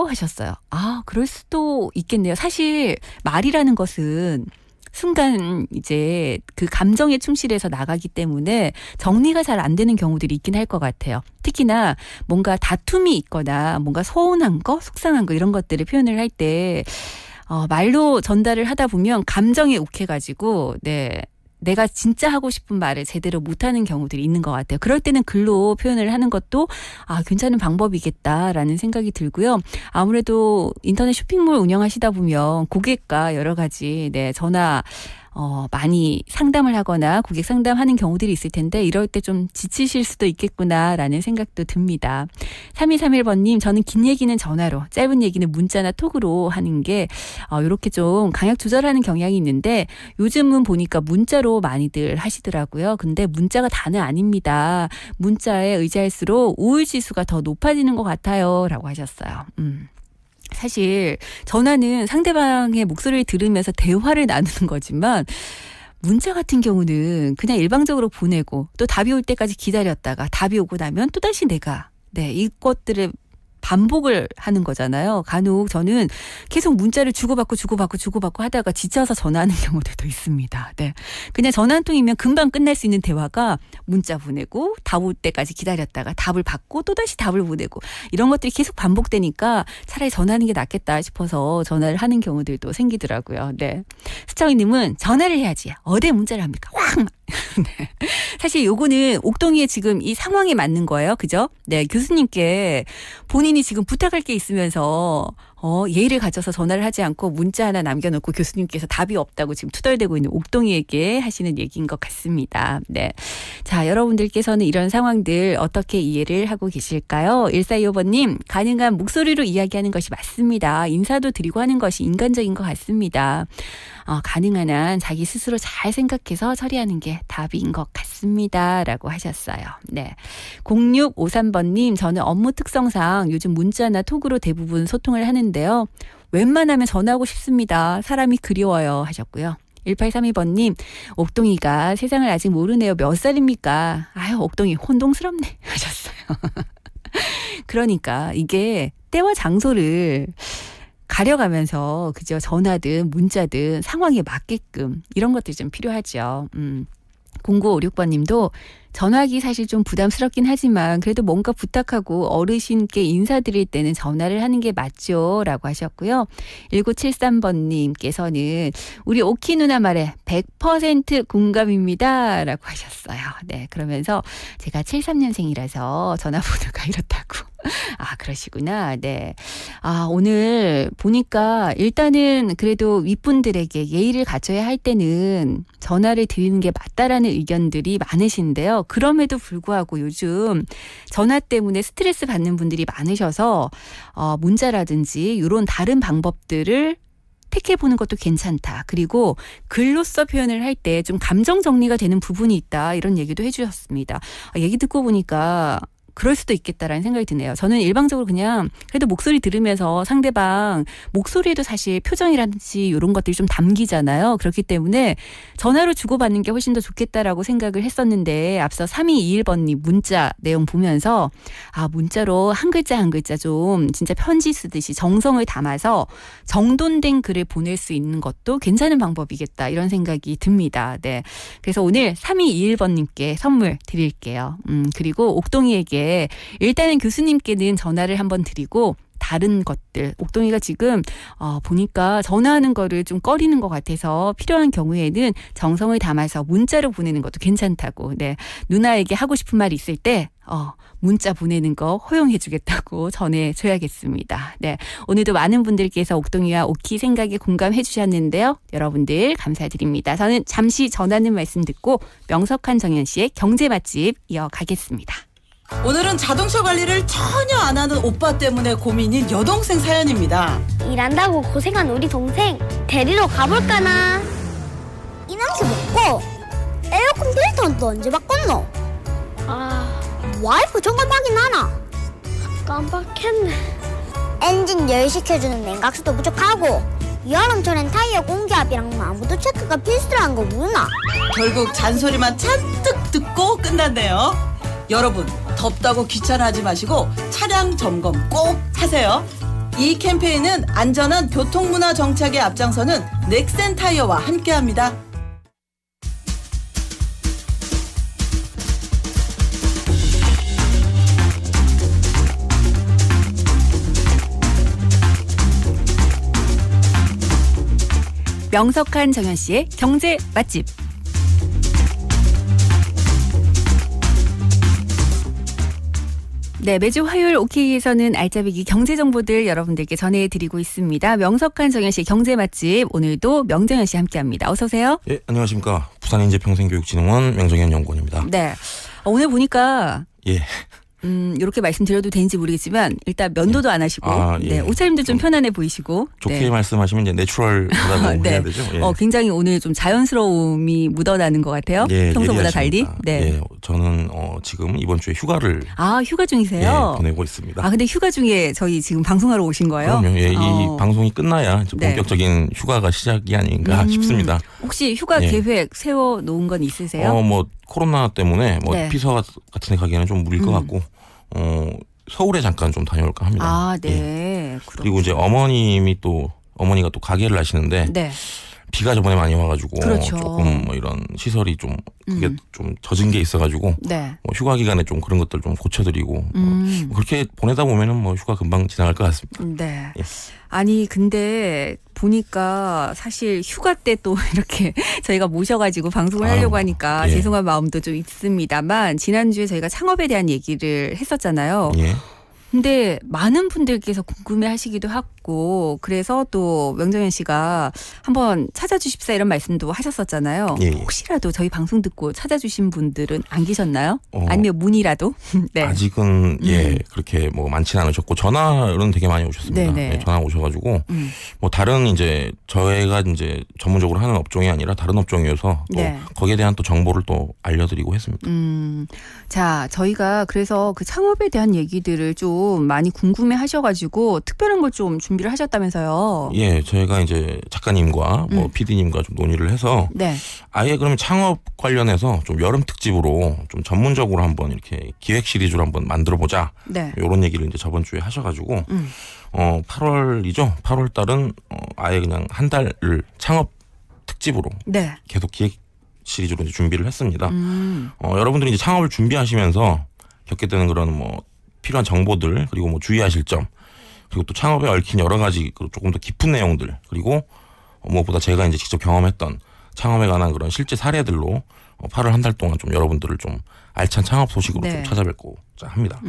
하셨어요. 아, 그럴 수도 있겠네요. 사실 말이라는 것은 순간 이제 그 감정에 충실해서 나가기 때문에 정리가 잘 안 되는 경우들이 있긴 할 것 같아요. 특히나 뭔가 다툼이 있거나 뭔가 서운한 거, 속상한 거 이런 것들을 표현을 할 때 말로 전달을 하다 보면 감정에 욱해가지고 네. 내가 진짜 하고 싶은 말을 제대로 못하는 경우들이 있는 것 같아요. 그럴 때는 글로 표현을 하는 것도 괜찮은 방법이겠다라는 생각이 들고요. 아무래도 인터넷 쇼핑몰 운영하시다 보면 고객과 여러 가지 네, 전화 많이 상담을 하거나 고객 상담하는 경우들이 있을 텐데 이럴 때 좀 지치실 수도 있겠구나라는 생각도 듭니다. 3231번님, 저는 긴 얘기는 전화로, 짧은 얘기는 문자나 톡으로 하는 게 이렇게 좀 강약 조절하는 경향이 있는데 요즘은 보니까 문자로 많이들 하시더라고요. 근데 문자가 다는 아닙니다. 문자에 의지할수록 우울지수가 더 높아지는 것 같아요. 라고 하셨어요. 사실 전화는 상대방의 목소리를 들으면서 대화를 나누는 거지만 문자 같은 경우는 그냥 일방적으로 보내고 또 답이 올 때까지 기다렸다가 답이 오고 나면 또다시 내가 이것들을 반복을 하는 거잖아요. 간혹 저는 계속 문자를 주고받고 하다가 지쳐서 전화하는 경우들도 있습니다. 네. 그냥 전화 한 통이면 금방 끝날 수 있는 대화가 문자 보내고 답 올 때까지 기다렸다가 답을 받고 또다시 답을 보내고 이런 것들이 계속 반복되니까 차라리 전화하는 게 낫겠다 싶어서 전화를 하는 경우들도 생기더라고요. 네. 수창이님은 전화를 해야지. 어디에 문자를 합니까? 확! 네. 사실 요거는 옥동이의 지금 이 상황에 맞는 거예요. 그죠? 네. 교수님께 본인이 지금 부탁할 게 있으면서 예의를 갖춰서 전화를 하지 않고 문자 하나 남겨놓고 교수님께서 답이 없다고 지금 투덜대고 있는 옥동이에게 하시는 얘기인 것 같습니다. 네. 자, 여러분들께서는 이런 상황들 어떻게 이해를 하고 계실까요? 1425번님, 가능한 목소리로 이야기하는 것이 맞습니다. 인사도 드리고 하는 것이 인간적인 것 같습니다. 가능한 한 자기 스스로 잘 생각해서 처리하는 게 답인 것 같습니다. 라고 하셨어요. 네. 0653번님, 저는 업무 특성상 요즘 문자나 톡으로 대부분 소통을 하는데요. 웬만하면 전화하고 싶습니다. 사람이 그리워요. 하셨고요. 1832번님, 옥동이가 세상을 아직 모르네요. 몇 살입니까? 아유, 옥동이 혼동스럽네. 하셨어요. 그러니까 이게 때와 장소를 가려가면서 그죠? 전화든 문자든 상황에 맞게끔 이런 것들이 좀 필요하죠. 0956번님도 전화하기 사실 좀 부담스럽긴 하지만 그래도 뭔가 부탁하고 어르신께 인사드릴 때는 전화를 하는 게 맞죠? 라고 하셨고요. 1973번님께서는 우리 오키 누나 말에 100% 공감입니다. 라고 하셨어요. 네, 그러면서 제가 73년생이라서 전화번호가 이렇다고. 아, 그러시구나. 네. 오늘 보니까 일단은 그래도 윗분들에게 예의를 갖춰야 할 때는 전화를 드리는 게 맞다라는 의견들이 많으신데요. 그럼에도 불구하고 요즘 전화 때문에 스트레스 받는 분들이 많으셔서 문자라든지 이런 다른 방법들을 택해보는 것도 괜찮다. 그리고 글로써 표현을 할 때 좀 감정 정리가 되는 부분이 있다. 이런 얘기도 해주셨습니다. 얘기 듣고 보니까 그럴 수도 있겠다라는 생각이 드네요. 저는 일방적으로 그냥 그래도 목소리 들으면서 상대방 목소리에도 사실 표정이라든지 이런 것들이 좀 담기잖아요. 그렇기 때문에 전화로 주고받는 게 훨씬 더 좋겠다라고 생각을 했었는데 앞서 3221번님 문자 내용 보면서 문자로 한 글자 한 글자 좀 진짜 편지 쓰듯이 정성을 담아서 정돈된 글을 보낼 수 있는 것도 괜찮은 방법이겠다 이런 생각이 듭니다. 네. 그래서 오늘 3221번님께 선물 드릴게요. 그리고 옥동이에게 일단은 교수님께는 전화를 한번 드리고 다른 것들 옥동이가 지금 보니까 전화하는 거를 좀 꺼리는 것 같아서 필요한 경우에는 정성을 담아서 문자로 보내는 것도 괜찮다고. 네. 누나에게 하고 싶은 말이 있을 때 문자 보내는 거 허용해 주겠다고 전해줘야겠습니다. 네. 오늘도 많은 분들께서 옥동이와 오키 생각에 공감해 주셨는데요. 여러분들 감사드립니다. 저는 잠시 전하는 말씀 듣고 명석한 정연 씨의 경제 맛집 이어가겠습니다. 오늘은 자동차 관리를 전혀 안 하는 오빠 때문에 고민인 여동생 사연입니다. 일한다고 고생한 우리 동생 데리러 가볼까나. 이 냄새 먹고 에어컨 필터는 또 언제 바꿨노? 와이프 점검하긴 하나? 깜빡했네. 엔진 열 식혀주는 냉각수도 부족하고 여름철엔 타이어 공기압이랑 마모도 체크가 필수라는 거 모르나? 결국 잔소리만 잔뜩 듣고 끝났네요. 여러분, 덥다고 귀찮아하지 마시고 차량 점검 꼭 하세요. 이 캠페인은 안전한 교통문화 정착에 앞장서는 넥센 타이어와 함께합니다. 명석한 정연 씨의 경제 맛집. 네, 매주 화요일 오케이에서는 알짜배기 경제 정보들 여러분들께 전해드리고 있습니다. 명석한 정연 씨의 경제 맛집, 오늘도 명정연 씨 함께합니다. 어서 오세요. 예, 안녕하십니까. 부산인재평생교육진흥원 명정연 연구원입니다. 네, 오늘 보니까 이렇게 말씀드려도 되는지 모르겠지만 일단 면도도 안 하시고 네, 옷차림도 좀 편안해 보이시고 좋게 말씀하시면 이제 내추럴하다고 네. 해야 되죠. 예. 굉장히 오늘 좀 자연스러움이 묻어나는 것 같아요. 평소보다 달리. 네. 저는 지금 이번 주에 휴가를 휴가 중이세요? 보내고 있습니다. 근데 휴가 중에 저희 지금 방송하러 오신 거예요? 그럼요. 이 방송이 끝나야 본격적인 휴가가 시작이 아닌가 싶습니다. 혹시 휴가 계획 세워 놓은 건 있으세요? 코로나 때문에 피서 같은 데 가기에는 좀 무리일 것 같고 서울에 잠깐 좀 다녀올까 합니다. 아, 네. 그리고 이제 어머니가 또 가게를 하시는데 네. 비가 저번에 많이 와가지고 그렇죠. 조금 뭐 이런 시설이 좀 그게 좀 젖은 게 있어가지고 네. 뭐 휴가 기간에 좀 그런 것들 좀 고쳐드리고 뭐 그렇게 보내다 보면은 뭐 휴가 금방 지나갈 것 같습니다. 네. 예. 아니 근데 보니까 사실 휴가 때 또 이렇게 저희가 모셔가지고 방송을 하려고 하니까 예. 죄송한 마음도 좀 있습니다만 지난주에 저희가 창업에 대한 얘기를 했었잖아요. 예. 근데 많은 분들께서 궁금해하시기도 하고 그래서 또 명정현 씨가 한번 찾아주십사 이런 말씀도 하셨었잖아요. 예. 혹시라도 저희 방송 듣고 찾아주신 분들은 안 계셨나요? 아니면 문의라도? 네. 아직은 그렇게 뭐 많지는 않으셨고 전화는 되게 많이 오셨습니다. 네네. 네, 전화 오셔가지고 뭐 다른 이제 저희가 이제 전문적으로 하는 업종이 아니라 다른 업종이어서 또 네. 거기에 대한 또 정보를 또 알려드리고 했습니다. 자, 저희가 그래서 그 창업에 대한 얘기들을 좀 많이 궁금해 하셔가지고 특별한 걸 좀 준비를 하셨다면서요. 예, 저희가 이제 작가님과 뭐 PD님과 좀 논의를 해서 네. 아예 그러면 창업 관련해서 좀 여름 특집으로 좀 전문적으로 한번 이렇게 기획 시리즈로 한번 만들어 보자. 네. 이런 얘기를 이제 저번 주에 하셔가지고 8월이죠. 8월 달은 아예 그냥 한 달을 창업 특집으로 네. 계속 기획 시리즈로 이제 준비를 했습니다. 여러분들이 이제 창업을 준비하시면서 겪게 되는 그런 뭐 필요한 정보들 그리고 뭐 주의하실 점 그리고 또 창업에 얽힌 여러 가지 조금 더 깊은 내용들 그리고 무엇보다 제가 이제 직접 경험했던 창업에 관한 그런 실제 사례들로 8월 한 달 동안 좀 여러분들을 좀 알찬 창업 소식으로 네. 좀 찾아뵙고자 합니다.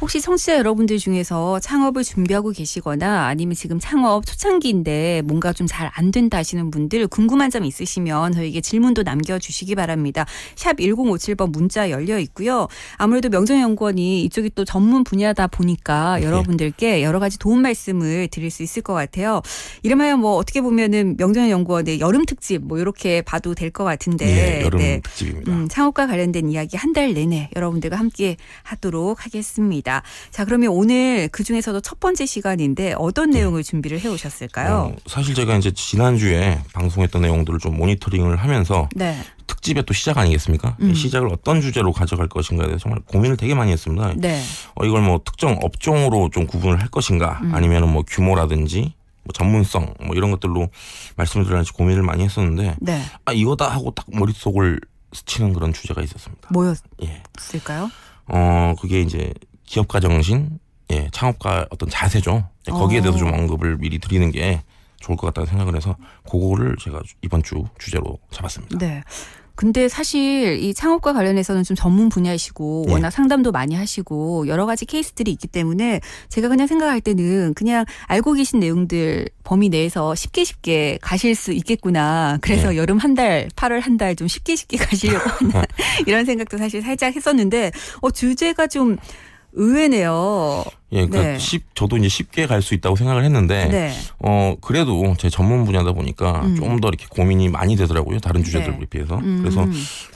혹시 청취자 여러분들 중에서 창업을 준비하고 계시거나 아니면 지금 창업 초창기인데 뭔가 좀 잘 안 된다 하시는 분들 궁금한 점 있으시면 저에게 질문도 남겨주시기 바랍니다. 샵 1057번 문자 열려 있고요. 아무래도 명정연구원이 이쪽이 또 전문 분야다 보니까 여러분들께 여러 가지 도움 말씀을 드릴 수 있을 것 같아요. 이름하여 뭐 어떻게 보면은 명정연구원의 여름 특집 뭐 이렇게 봐도 될 것 같은데 예, 여름 특집입니다. 창업과 관련된 이야기 한 달 내내 여러분들과 함께 하도록 하겠습니다. 자, 그러면 오늘 그중에서도 첫 번째 시간인데 어떤 내용을 준비를 해오셨을까요? 사실 제가 이제 지난주에 방송했던 내용들을 좀 모니터링을 하면서 네. 특집의 또 시작 아니겠습니까? 이 시작을 어떤 주제로 가져갈 것인가에 대해서 정말 고민을 되게 많이 했습니다. 네. 이걸 뭐 특정 업종으로 좀 구분을 할 것인가 아니면은 뭐 규모라든지 뭐 전문성 뭐 이런 것들로 말씀을 드려야지 고민을 많이 했었는데 네. 이거다 하고 딱 머릿속을 스치는 그런 주제가 있었습니다. 뭐였을까요? 그게 이제 기업가 정신, 창업가 어떤 자세죠. 거기에 대해서 좀 언급을 미리 드리는 게 좋을 것 같다는 생각을 해서 그거를 제가 이번 주 주제로 잡았습니다. 네. 근데 사실 이 창업과 관련해서는 좀 전문 분야이시고 워낙 상담도 많이 하시고 여러 가지 케이스들이 있기 때문에 제가 그냥 생각할 때는 그냥 알고 계신 내용들 범위 내에서 쉽게 가실 수 있겠구나. 그래서 여름 한 달, 8월 한 달 좀 쉽게 가시려고 하는 이런 생각도 사실 살짝 했었는데 주제가 좀 의외네요. 예, 그러니까 저도 이제 쉽게 갈 수 있다고 생각을 했는데, 그래도 제 전문 분야다 보니까 좀 더 이렇게 고민이 많이 되더라고요. 다른 주제들에 비해서. 그래서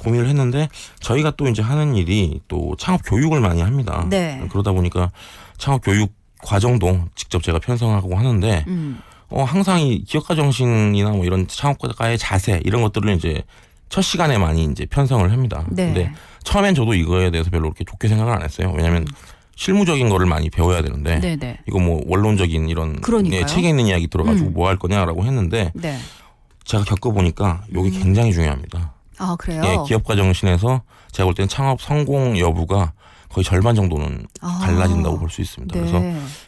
고민을 했는데, 저희가 또 이제 하는 일이 또 창업 교육을 많이 합니다. 네. 그러다 보니까 창업 교육 과정도 직접 제가 편성하고 하는데, 항상 이 기업가 정신이나 뭐 이런 창업가의 자세, 이런 것들을 이제 첫 시간에 많이 이제 편성을 합니다. 네. 근데 처음엔 저도 이거에 대해서 별로 그렇게 좋게 생각을 안 했어요. 왜냐하면 실무적인 거를 많이 배워야 되는데 네네. 이거 뭐 원론적인 이런 책에 있는 이야기 들어가지고 뭐 할 거냐라고 했는데 제가 겪어보니까 이게 굉장히 중요합니다. 아, 그래요? 예, 기업가 정신에서 제가 볼 때는 창업 성공 여부가 거의 절반 정도는 갈라진다고 볼 수 있습니다. 네. 그래서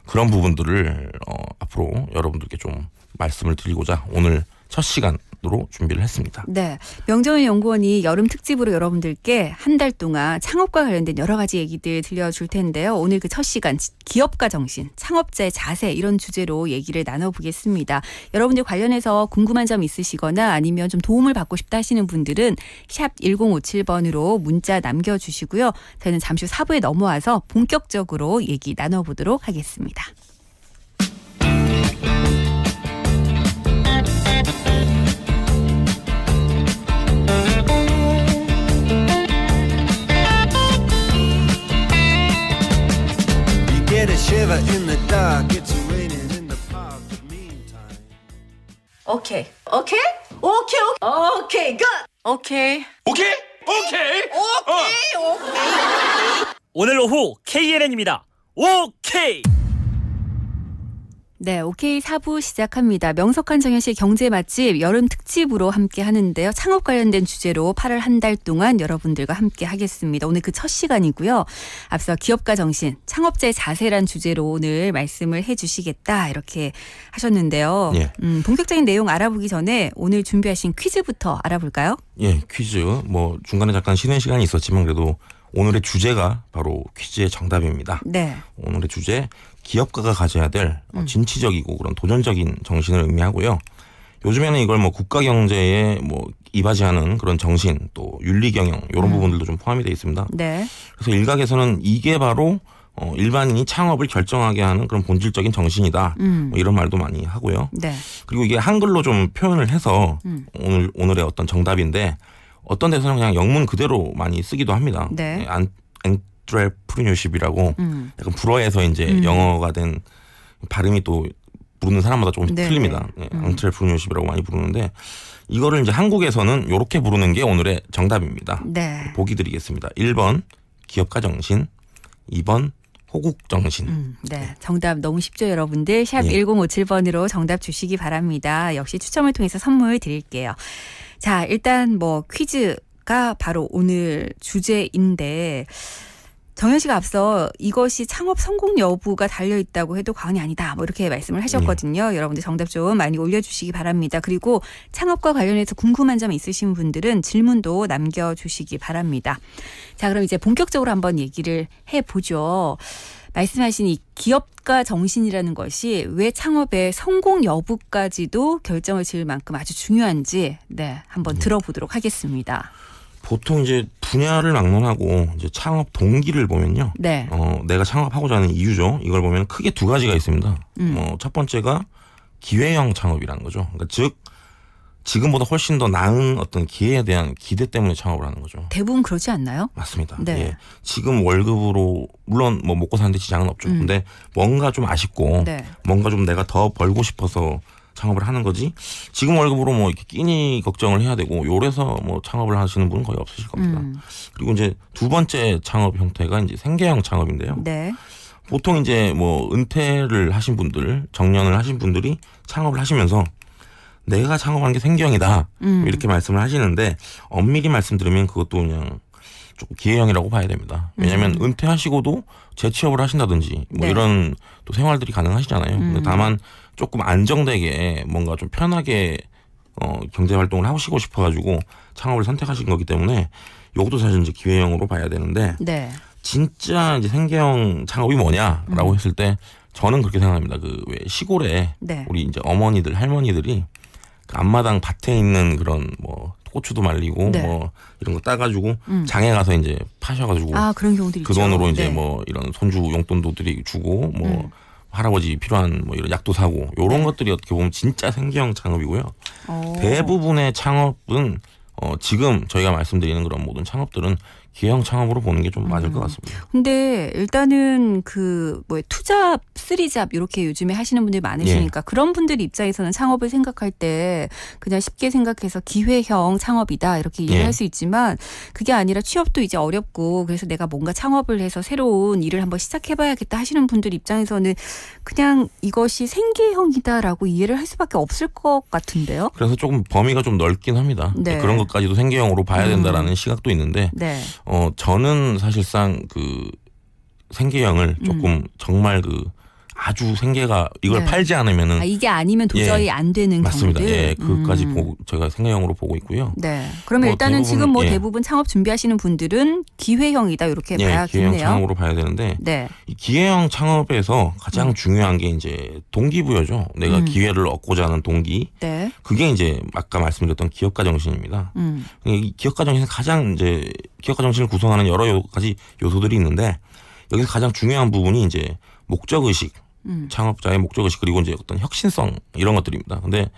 그런 부분들을 앞으로 여러분들께 좀 말씀을 드리고자 오늘 첫 시간으로 준비를 했습니다. 네, 명정현 연구원이 여름 특집으로 여러분들께 한 달 동안 창업과 관련된 여러 가지 얘기들 들려줄 텐데요. 오늘 그 첫 시간 기업가 정신, 창업자의 자세 이런 주제로 얘기를 나눠보겠습니다. 여러분들 관련해서 궁금한 점 있으시거나 아니면 좀 도움을 받고 싶다 하시는 분들은 샵 1057번으로 문자 남겨주시고요. 저희는 잠시 후 4부에 넘어와서 본격적으로 얘기 나눠보도록 하겠습니다. Get a shiver in the dark. It's raining in the park. Meantime. 오케이. 오늘 오후 KNN입니다. 오케이. 네, 오케이 4부 시작합니다. 명석한 정현씨의 경제 맛집 여름 특집으로 함께 하는데요. 창업 관련된 주제로 8월 한 달 동안 여러분들과 함께 하겠습니다. 오늘 그 첫 시간이고요. 앞서 기업가 정신, 창업자의 자세란 주제로 오늘 말씀을 해주시겠다 이렇게 하셨는데요. 예. 본격적인 내용 알아보기 전에 오늘 준비하신 퀴즈부터 알아볼까요? 예, 퀴즈. 뭐 중간에 잠깐 쉬는 시간이 있었지만 그래도 오늘의 주제가 바로 퀴즈의 정답입니다. 네. 오늘의 주제 기업가가 가져야 될 진취적이고 그런 도전적인 정신을 의미하고요. 요즘에는 이걸 뭐 국가 경제에 뭐 이바지하는 그런 정신 또 윤리 경영 이런 부분들도 좀 포함이 되어 있습니다. 네. 그래서 일각에서는 이게 바로 일반인이 창업을 결정하게 하는 그런 본질적인 정신이다. 뭐 이런 말도 많이 하고요. 네. 그리고 이게 한글로 좀 표현을 해서 오늘의 어떤 정답인데 어떤 데서는 그냥 영문 그대로 많이 쓰기도 합니다. 네. 엔트레프리너십이라고 약간 불어에서 이제 영어가 된 발음이 또 부르는 사람마다 조금 네. 틀립니다. 네, 엔트레프리너십이라고 많이 부르는데 이거를 이제 한국에서는 이렇게 부르는 게 오늘의 정답입니다. 네. 보기 드리겠습니다. 1번 기업가 정신, 2번 호국 정신. 네, 정답 너무 쉽죠, 여러분들. 샵 예. 1057번으로 정답 주시기 바랍니다. 역시 추첨을 통해서 선물 드릴게요. 자, 일단 뭐 퀴즈가 바로 오늘 주제인데 정현 씨가 앞서 이것이 창업 성공 여부가 달려있다고 해도 과언이 아니다. 뭐 이렇게 말씀을 하셨거든요. 여러분들 정답 좀 많이 올려주시기 바랍니다. 그리고 창업과 관련해서 궁금한 점 있으신 분들은 질문도 남겨주시기 바랍니다. 자, 그럼 이제 본격적으로 한번 얘기를 해보죠. 말씀하신 이 기업가 정신이라는 것이 왜 창업의 성공 여부까지도 결정을 지을 만큼 아주 중요한지 한번 들어보도록 하겠습니다. 보통 이제 분야를 막론하고 이제 창업 동기를 보면요. 네. 내가 창업하고자 하는 이유죠. 이걸 보면 크게 두 가지가 있습니다. 첫 번째가 기회형 창업이라는 거죠. 그러니까 즉 지금보다 훨씬 더 나은 어떤 기회에 대한 기대 때문에 창업을 하는 거죠. 대부분 그렇지 않나요? 맞습니다. 네. 예. 지금 월급으로 물론 뭐 먹고 사는데 지장은 없죠. 근데 뭔가 좀 아쉽고 네. 뭔가 좀 내가 더 벌고 싶어서 창업을 하는 거지. 지금 월급으로 뭐 이렇게 끼니 걱정을 해야 되고 요래서 뭐 창업을 하시는 분은 거의 없으실 겁니다. 그리고 이제 두 번째 창업 형태가 이제 생계형 창업인데요. 네. 보통 이제 뭐 은퇴를 하신 분들, 정년을 하신 분들이 창업을 하시면서 내가 창업하는 게 생계형이다 이렇게 말씀을 하시는데 엄밀히 말씀드리면 그것도 그냥 조금 기회형이라고 봐야 됩니다. 왜냐하면 은퇴하시고도 재취업을 하신다든지 뭐 네. 이런 또 생활들이 가능하시잖아요. 근데 다만 조금 안정되게 뭔가 좀 편하게 경제 활동을 하시고 싶어가지고 창업을 선택하신 거기 때문에 이것도 사실 이제 기회형으로 봐야 되는데 네. 진짜 이제 생계형 창업이 뭐냐라고 했을 때 저는 그렇게 생각합니다. 그 왜 시골에 네. 우리 이제 어머니들 할머니들이 그 앞마당 밭에 있는 그런 뭐 고추도 말리고 네. 뭐 이런 거 따가지고 장에 가서 이제 파셔가지고 그런 경우들이 그 있죠. 돈으로 이제 네. 뭐 이런 손주 용돈도 주고 뭐 할아버지 필요한 뭐 이런 약도 사고 이런 것들이 어떻게 보면 진짜 생계형 창업이고요. 대부분의 창업은 지금 저희가 말씀드리는 그런 모든 창업들은 기회형 창업으로 보는 게 좀 맞을 것 같습니다. 근데 일단은 그 뭐 투잡, 쓰리잡 이렇게 요즘에 하시는 분들이 많으시니까 그런 분들 입장에서는 창업을 생각할 때 그냥 쉽게 생각해서 기회형 창업이다 이렇게 이해할 수 있지만 그게 아니라 취업도 이제 어렵고 그래서 내가 뭔가 창업을 해서 새로운 일을 한번 시작해봐야겠다 하시는 분들 입장에서는 그냥 이것이 생계형이다라고 이해를 할 수밖에 없을 것 같은데요. 그래서 조금 범위가 좀 넓긴 합니다. 네. 그런 것까지도 생계형으로 봐야 된다라는 시각도 있는데 네. 저는 사실상 그 생계형을 조금 정말 그 아주 생계가 이걸 네. 팔지 않으면은 이게 아니면 도저히 안 되는 맞습니다. 경우들. 예, 그것까지 보고 제가 생계형으로 보고 있고요. 네. 그러면 일단은 지금 뭐 대부분 창업 준비하시는 분들은 기회형이다 이렇게 봐야겠네요. 기회형 창업으로 봐야 되는데 네. 이 기회형 창업에서 가장 중요한 게 이제 동기부여죠. 내가 기회를 얻고자 하는 동기. 네. 그게 이제 아까 말씀드렸던 기업가 정신입니다. 이 기업가 정신은 가장 이제 기업가 정신을 구성하는 여러 가지 요소들이 있는데 여기서 가장 중요한 부분이 이제 목적의식, 창업자의 목적의식 그리고 이제 어떤 혁신성 이런 것들입니다. 근데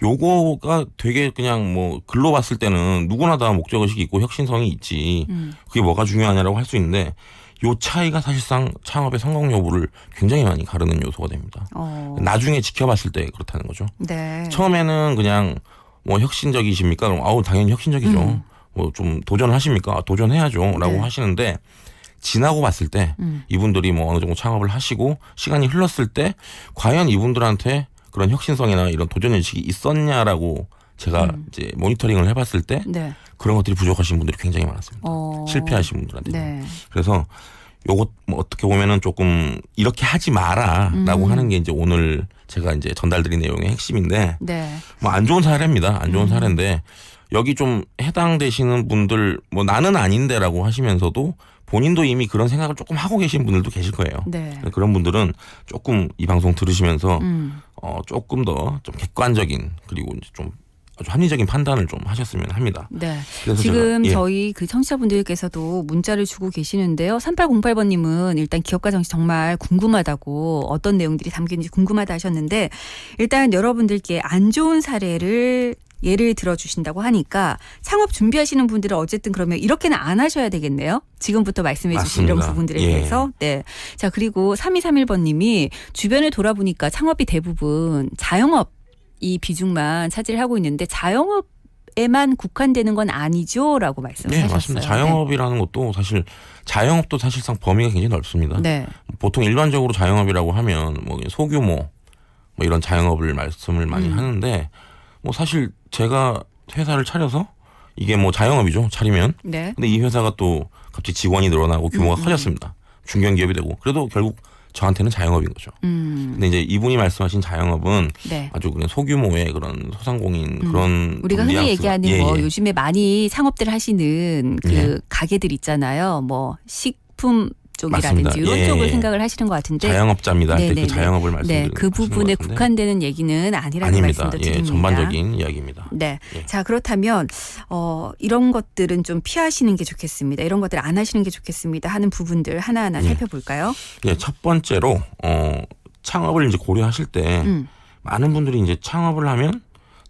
요거가 되게 그냥 뭐 글로 봤을 때는 누구나 다 목적의식이 있고 혁신성이 있지 그게 뭐가 중요하냐라고 할 수 있는데 요 차이가 사실상 창업의 성공 여부를 굉장히 많이 가르는 요소가 됩니다. 나중에 지켜봤을 때 그렇다는 거죠. 네. 처음에는 그냥 뭐 혁신적이십니까? 그럼 당연히 혁신적이죠. 뭐 좀 도전하십니까? 도전해야죠. 라고 하시는데 지나고 봤을 때 이분들이 뭐 어느 정도 창업을 하시고 시간이 흘렀을 때 과연 이분들한테 그런 혁신성이나 이런 도전 의식이 있었냐라고 제가 이제 모니터링을 해봤을 때 네. 그런 것들이 부족하신 분들이 굉장히 많았습니다. 실패하신 분들한테. 네. 그래서 요것 뭐 어떻게 보면은 조금 이렇게 하지 마라라고 하는 게 이제 오늘 제가 이제 전달드린 내용의 핵심인데 네. 뭐 안 좋은 사례입니다. 안 좋은 사례인데 여기 좀 해당되시는 분들 뭐 나는 아닌데라고 하시면서도 본인도 이미 그런 생각을 조금 하고 계신 분들도 계실 거예요. 네. 그런 분들은 조금 이 방송 들으시면서 조금 더 좀 객관적인 그리고 이제 좀 아주 합리적인 판단을 좀 하셨으면 합니다. 네. 그래서 지금 제가, 예. 저희 그 청취자분들께서도 문자를 주고 계시는데요. 3808번님은 일단 기업가 정신 정말 궁금하다고 어떤 내용들이 담기는지 궁금하다 하셨는데 일단 여러분들께 안 좋은 사례를 예를 들어주신다고 하니까 창업 준비하시는 분들은 어쨌든 그러면 이렇게는 안 하셔야 되겠네요. 지금부터 말씀해 주신 이런 부분들에 대해서. 네. 자, 그리고 3231번님이 주변을 돌아보니까 창업이 대부분 자영업 이 비중만 차지를 하고 있는데 자영업에만 국한되는 건 아니죠라고 말씀을 하셨어요. 네, 맞습니다. 자영업이라는 것도 자영업도 사실상 범위가 굉장히 넓습니다. 네. 보통 일반적으로 자영업이라고 하면 뭐 소규모 뭐 이런 자영업을 말씀을 많이 하는데 뭐 사실 제가 회사를 차려서 이게 뭐 자영업이죠. 차리면. 네. 근데 이 회사가 또 갑자기 직원이 늘어나고 규모가 커졌습니다. 중견기업이 되고 그래도 결국 저한테는 자영업인 거죠. 근데 이제 이분이 말씀하신 자영업은 네. 아주 그냥 소규모의 그런 소상공인 그런 우리가 흔히 얘기하는 뭐 예. 요즘에 많이 창업들 하시는 그 예. 가게들 있잖아요. 뭐 식품 쪽이라든지 맞습니다. 이런 예. 쪽을 생각을 하시는 것 같은데 자영업자입니다. 할 때 그 자영업을 말씀드리는 네, 그 부분에 국한되는 얘기는 아니라는 아닙니다. 말씀도 드립니다. 예, 전반적인 이야기입니다. 네. 예. 자, 그렇다면 이런 것들은 좀 피하시는 게 좋겠습니다. 이런 것들 안 하시는 게 좋겠습니다. 하는 부분들 하나하나 살펴볼까요? 예, 첫 번째로 창업을 이제 고려하실 때 많은 분들이 이제 창업을 하면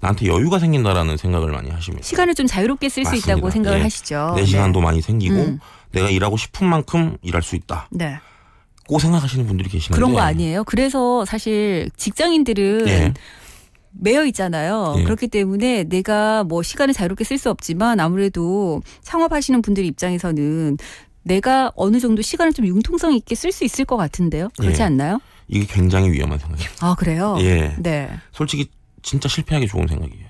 나한테 여유가 생긴다라는 생각을 많이 하십니다. 시간을 좀 자유롭게 쓸 수 있다고 생각을 예. 하시죠. 내 네. 시간도 많이 생기고 내가 일하고 싶은 만큼 일할 수 있다. 네. 꼭 생각하시는 분들이 계시는데 그런 거 아니에요. 그래서 사실 직장인들은 예. 매여 있잖아요. 예. 그렇기 때문에 내가 뭐 시간을 자유롭게 쓸 수 없지만 아무래도 창업하시는 분들 입장에서는 내가 어느 정도 시간을 좀 융통성 있게 쓸 수 있을 것 같은데요. 그렇지 예. 않나요? 이게 굉장히 위험한 생각입니다. 아, 그래요? 예. 네. 솔직히 진짜 실패하기 좋은 생각이에요.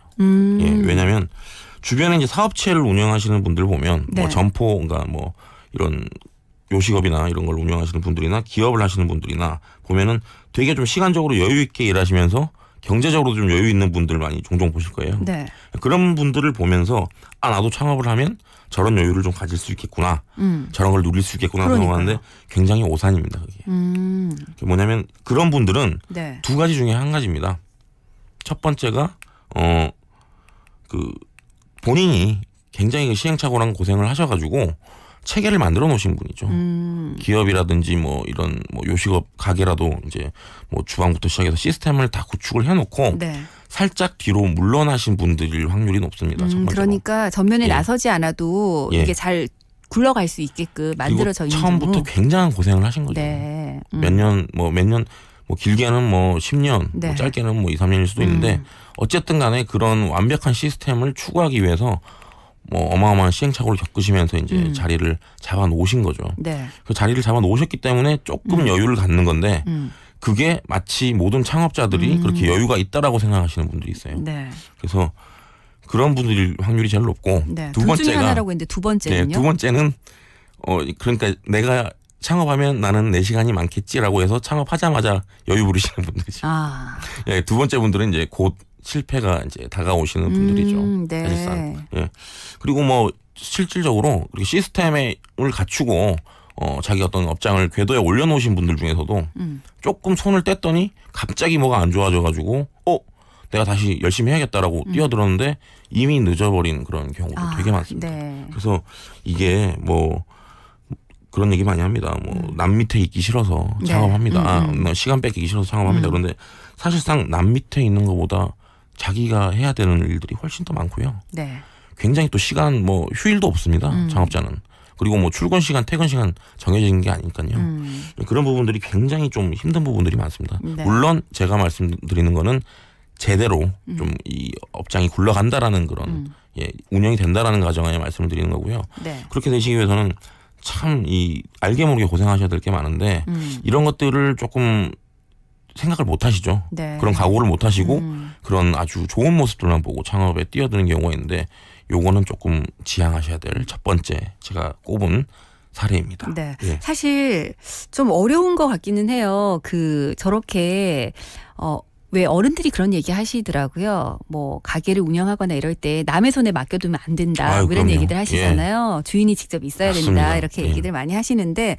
예. 왜냐하면 주변에 이제 사업체를 운영하시는 분들 보면 네. 뭐 점포, 그러니까 뭐 이런 요식업이나 이런 걸 운영하시는 분들이나 기업을 하시는 분들이나 보면은 되게 좀 시간적으로 여유 있게 일하시면서 경제적으로도 좀 여유 있는 분들 많이 종종 보실 거예요. 네. 그런 분들을 보면서 나도 창업을 하면 저런 여유를 좀 가질 수 있겠구나. 저런 걸 누릴 수 있겠구나 생각하는데 굉장히 오산입니다. 그게. 그게 뭐냐면 그런 분들은 네. 두 가지 중에 한 가지입니다. 첫 번째가 그 본인이 굉장히 그 시행착오랑 고생을 하셔가지고 체계를 만들어 놓으신 분이죠. 기업이라든지 뭐 이런 뭐 요식업 가게라도 이제 뭐 주방부터 시작해서 시스템을 다 구축을 해놓고 네. 살짝 뒤로 물러나신 분들일 확률이 높습니다. 첫 번째로. 그러니까 전면에 예. 나서지 않아도 예. 이게 잘 굴러갈 수 있게끔 만들어져 있는 처음부터 경우. 굉장한 고생을 하신 거죠. 네. 몇 년 뭐 길게는 뭐 10년, 네. 뭐 짧게는 뭐 2, 3년일 수도 있는데 어쨌든 간에 그런 완벽한 시스템을 추구하기 위해서 뭐 어마어마한 시행착오를 겪으시면서 이제 자리를 잡아 놓으신 거죠. 네. 그 자리를 잡아 놓으셨기 때문에 조금 여유를 갖는 건데 그게 마치 모든 창업자들이 그렇게 여유가 있다라고 생각하시는 분들이 있어요. 네. 그래서 그런 분들이 확률이 제일 높고 네. 두 둘 중에 번째가 하나라고 했는데 두 번째는요? 네, 두 번째는 그러니까 내가 창업하면 나는 내 시간이 많겠지라고 해서 창업하자마자 여유 부리시는 분들이죠. 아. 예, 두 번째 분들은 이제 곧 실패가 이제 다가오시는 분들이죠. 네. 사실상. 예. 그리고 뭐 실질적으로 이렇게 시스템을 갖추고 자기 어떤 업장을 궤도에 올려놓으신 분들 중에서도 조금 손을 뗐더니 갑자기 뭐가 안 좋아져가지고 내가 다시 열심히 해야겠다라고 뛰어들었는데 이미 늦어버린 그런 경우도 되게 많습니다. 네. 그래서 이게 뭐 그런 얘기 많이 합니다. 뭐 남 밑에 있기 싫어서 네. 창업합니다. 시간 뺏기기 싫어서 창업합니다. 그런데 사실상 남 밑에 있는 것보다 자기가 해야 되는 일들이 훨씬 더 많고요. 네. 굉장히 또 시간 뭐 휴일도 없습니다. 창업자는. 그리고 뭐 출근 시간, 퇴근 시간 정해진 게 아니니까요. 그런 부분들이 굉장히 좀 힘든 부분들이 많습니다. 네. 물론 제가 말씀드리는 거는 제대로 좀 이 업장이 굴러간다라는 그런 운영이 된다라는 가정하에 말씀을 드리는 거고요. 네. 그렇게 되시기 위해서는 참 이 알게 모르게 고생하셔야 될 게 많은데 이런 것들을 조금 생각을 못 하시죠. 네. 그런 각오를 못 하시고 그런 아주 좋은 모습들만 보고 창업에 뛰어드는 경우가 있는데 요거는 조금 지양하셔야 될 첫 번째 제가 꼽은 사례입니다. 네. 예. 사실 좀 어려운 것 같기는 해요. 저렇게 왜 어른들이 그런 얘기 하시더라고요. 뭐 가게를 운영하거나 이럴 때 남의 손에 맡겨두면 안 된다. 아유, 뭐 이런 그럼요. 얘기들 하시잖아요. 주인이 직접 있어야 맞습니다. 된다. 이렇게 예. 얘기들 많이 하시는데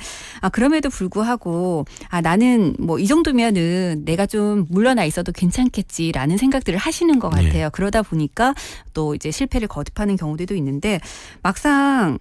그럼에도 불구하고 나는 뭐 이 정도면은 내가 좀 물러나 있어도 괜찮겠지라는 생각들을 하시는 것 같아요. 그러다 보니까 또 이제 실패를 거듭하는 경우들도 있는데 막상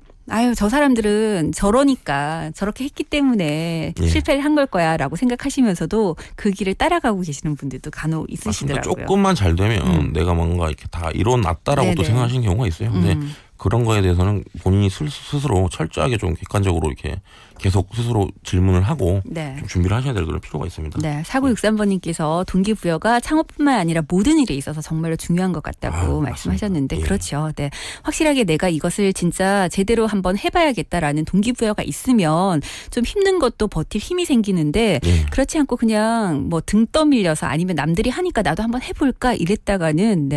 저 사람들은 저러니까 저렇게 했기 때문에 실패를 한 걸 거야 라고 생각하시면서도 그 길을 따라가고 계시는 분들도 간혹 있으시더라고요. 맞습니다. 조금만 잘 되면 내가 뭔가 이렇게 다 이뤄놨다라고 네네. 또 생각하시는 경우가 있어요. 근데 그런 거에 대해서는 본인이 스스로 철저하게 좀 객관적으로 이렇게 계속 스스로 질문을 하고 네. 좀 준비를 하셔야 될 그런 필요가 있습니다. 네, 4963번님께서 동기부여가 창업뿐만 아니라 모든 일에 있어서 정말로 중요한 것 같다고 말씀하셨는데 그렇죠. 네, 확실하게 내가 이것을 진짜 제대로 한번 해봐야겠다라는 동기부여가 있으면 좀 힘든 것도 버틸 힘이 생기는데 그렇지 않고 그냥 뭐 등 떠밀려서 아니면 남들이 하니까 나도 한번 해볼까 이랬다가는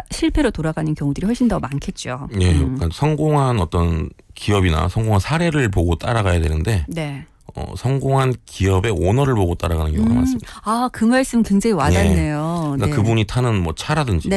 실패로 돌아가는 경우들이 훨씬 더 많겠죠. 예, 그러니까 성공한 어떤 기업이나 성공한 사례를 보고 따라가야 되는데 네. 성공한 기업의 오너를 보고 따라가는 경우가 많습니다. 그 말씀 굉장히 와닿네요. 그러니까 네. 그분이 타는 뭐 차라든지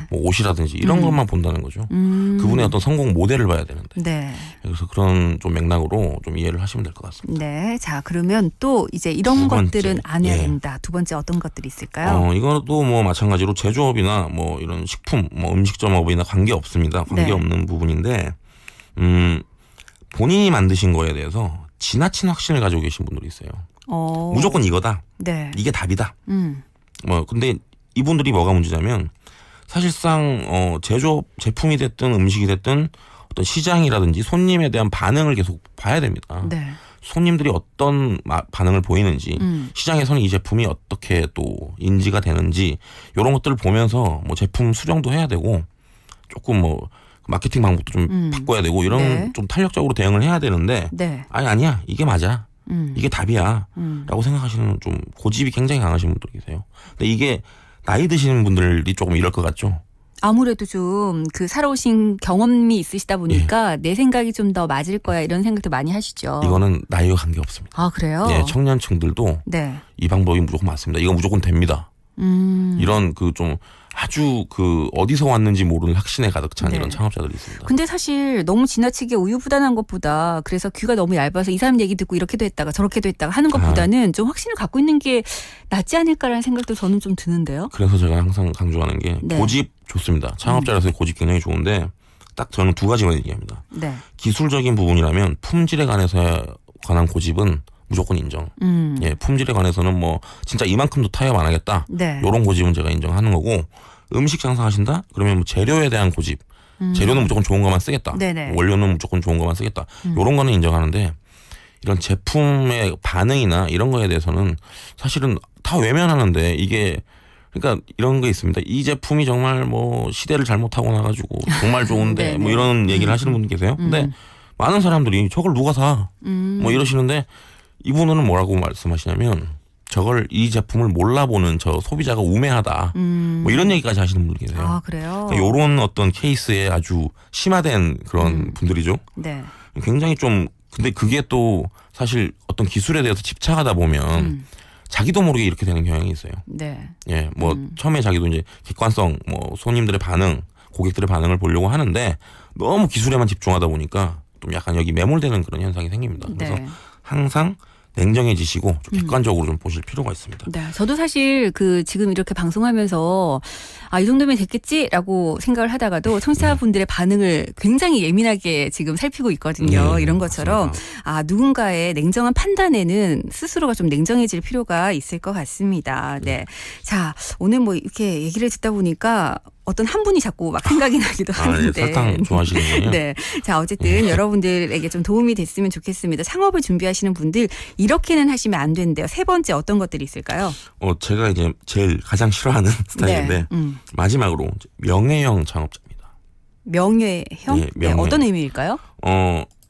뭐 옷이라든지 이런 것만 본다는 거죠. 그분의 어떤 성공 모델을 봐야 되는데. 네. 그래서 그런 좀 맥락으로 좀 이해를 하시면 될 것 같습니다. 네. 자, 그러면 또 이제 이런 것들은 안 해야 된다. 두 번째 어떤 것들이 있을까요? 이것도 뭐 마찬가지로 제조업이나 뭐 이런 식품, 뭐 음식점업이나 관계 없습니다. 관계 없는 부분인데, 본인이 만드신 거에 대해서 지나친 확신을 가지고 계신 분들이 있어요. 무조건 이거다. 네. 이게 답이다. 근데 이분들이 뭐가 문제냐면 사실상 제조업 제품이 됐든 음식이 됐든 어떤 시장이라든지 손님에 대한 반응을 계속 봐야 됩니다. 네. 손님들이 어떤 반응을 보이는지 시장에서는 이 제품이 어떻게 또 인지가 되는지 이런 것들을 보면서 뭐 제품 수정도 해야 되고 조금 뭐 마케팅 방법도 좀 바꿔야 되고 이런 좀 탄력적으로 대응을 해야 되는데 아니야 이게 맞아 이게 답이야 라고 생각하시는 좀 고집이 굉장히 강하신 분들이 계세요. 근데 이게 나이 드시는 분들이 조금 이럴 것 같죠. 아무래도 좀 살아오신 경험이 있으시다 보니까 내 생각이 좀 더 맞을 거야 이런 생각도 많이 하시죠. 이거는 나이와 관계 없습니다. 아, 그래요? 네, 청년층들도 이 방법이 무조건 맞습니다. 이거 무조건 됩니다. 이런 좀 아주 어디서 왔는지 모르는 확신에 가득 찬 이런 창업자들이 있습니다. 근데 사실 너무 지나치게 우유부단한 것보다 그래서 귀가 너무 얇아서 이 사람 얘기 듣고 이렇게도 했다가 저렇게도 했다가 하는 것보다는 좀 확신을 갖고 있는 게 낫지 않을까라는 생각도 저는 좀 드는데요. 그래서 제가 항상 강조하는 게 고집 좋습니다. 창업자라서의 고집 굉장히 좋은데 딱 저는 두 가지만 얘기합니다. 기술적인 부분이라면 품질에 관한 고집은 무조건 인정. 품질에 관해서는 뭐 진짜 이만큼도 타협 안 하겠다. 이런 고집은 제가 인정하는 거고 음식 장사하신다? 그러면 뭐 재료에 대한 고집. 재료는 무조건 좋은 것만 쓰겠다. 원료는 무조건 좋은 것만 쓰겠다. 이런 거는 인정하는데 이런 제품의 반응이나 이런 거에 대해서는 사실은 다 외면하는데 이게 그러니까 이런 게 있습니다. 이 제품이 정말 뭐 시대를 잘못하고 나가지고 정말 좋은데 뭐 이런 얘기를 하시는 분들 계세요. 근데 많은 사람들이 저걸 누가 사? 뭐 이러시는데 이분은 뭐라고 말씀하시냐면 저걸 이 제품을 몰라보는 저 소비자가 우매하다. 뭐 이런 얘기까지 하시는 분들이 계세요. 아, 그래요? 그러니까 이런 어떤 케이스에 아주 심화된 그런 분들이죠. 네. 굉장히 좀 근데 그게 또 사실 어떤 기술에 대해서 집착하다 보면 자기도 모르게 이렇게 되는 경향이 있어요. 네. 예, 뭐 처음에 자기도 이제 객관성, 뭐 손님들의 반응, 고객들의 반응을 보려고 하는데 너무 기술에만 집중하다 보니까 좀 약간 여기 매몰되는 그런 현상이 생깁니다. 그래서 항상 냉정해지시고 좀 객관적으로 좀 보실 필요가 있습니다. 네, 저도 사실 지금 이렇게 방송하면서 이 정도면 됐겠지라고 생각을 하다가도 청취자분들의 반응을 굉장히 예민하게 지금 살피고 있거든요. 이런 것처럼 누군가의 냉정한 판단에는 스스로가 좀 냉정해질 필요가 있을 것 같습니다. 네, 자 오늘 뭐 이렇게 얘기를 듣다 보니까 어떤 한 분이 자꾸 막 생각이 나기도 하는데. 설탕 좋아하시는군요. 네. 자, 어쨌든 여러분들에게 좀 도움이 됐으면 좋겠습니다. 창업을 준비하시는 분들 이렇게는 하시면 안 된대요. 세 번째 어떤 것들이 있을까요? 제가 이제 제일 가장 싫어하는 스타일인데 마지막으로 명예형 창업자입니다. 명예형? 명예. 어떤 의미일까요?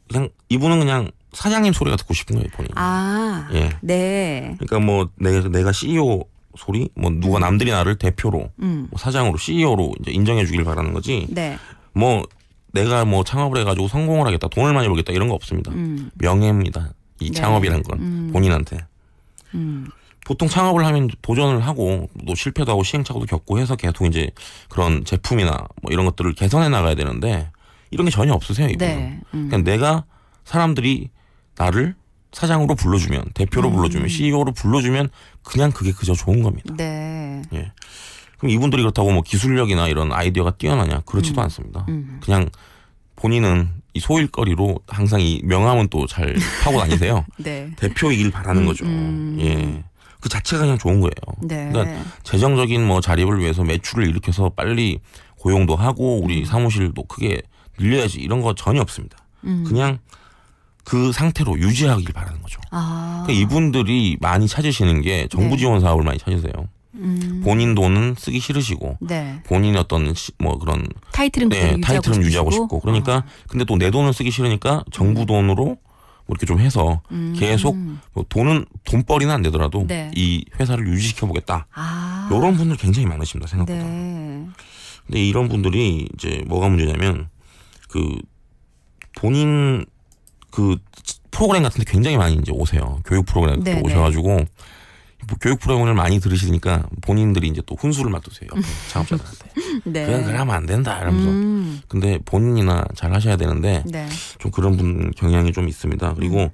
그냥 이분은 그냥 사장님 소리가 듣고 싶은 거예요, 본인. 아, 예. 네. 그러니까 뭐 내가 CEO 소리, 뭐 누가 남들이 나를 대표로, 뭐 사장으로 CEO로 이제 인정해주길 바라는 거지. 네. 뭐 내가 뭐 창업을 해가지고 성공을 하겠다, 돈을 많이 벌겠다 이런 거 없습니다. 명예입니다. 이 네. 창업이란 건 본인한테. 보통 창업을 하면 도전을 하고 또 실패도 하고 시행착오도 겪고 해서 계속 이제 그런 제품이나 뭐 이런 것들을 개선해 나가야 되는데 이런 게 전혀 없으세요, 이분은. 네. 그냥 내가 사람들이 나를 사장으로 불러주면, 대표로 불러주면, CEO로 불러주면 그냥 그게 그저 좋은 겁니다. 네. 예. 그럼 이분들이 그렇다고 뭐 기술력이나 이런 아이디어가 뛰어나냐? 그렇지도 않습니다. 그냥 본인은 이 소일거리로 항상 이 명함은 또 잘 파고 다니세요. 네. 대표이길 바라는 거죠. 예. 그 자체가 그냥 좋은 거예요. 네. 그러니까 재정적인 뭐 자립을 위해서 매출을 일으켜서 빨리 고용도 하고 우리 사무실도 크게 늘려야지 이런 거 전혀 없습니다. 그냥 그 상태로 유지하길 바라는 거죠. 그러니까 이분들이 많이 찾으시는 게 정부 지원 사업을 많이 찾으세요. 본인 돈은 쓰기 싫으시고 네. 본인의 어떤 뭐 그런 타이틀은 타이틀은 유지하고 싶고 그러니까 근데 또 내 돈을 쓰기 싫으니까 정부 돈으로 뭐 이렇게 좀 해서 계속 뭐 돈벌이는 안 되더라도 네. 이 회사를 유지시켜 보겠다. 이런 분들 굉장히 많으십니다, 생각보다. 네. 근데 이런 분들이 이제 뭐가 문제냐면 그 본인 그 프로그램 같은 데 굉장히 많이 이제 오세요. 교육 프로그램 같은 데 오셔가지고 뭐 교육 프로그램을 많이 들으시니까 본인들이 이제 또 훈수를 맡으세요. 창업자들한테. 네. 그냥 하면 안 된다 이러면서. 근데 본인이나 잘 하셔야 되는데 네. 좀 그런 분 경향이 좀 있습니다. 그리고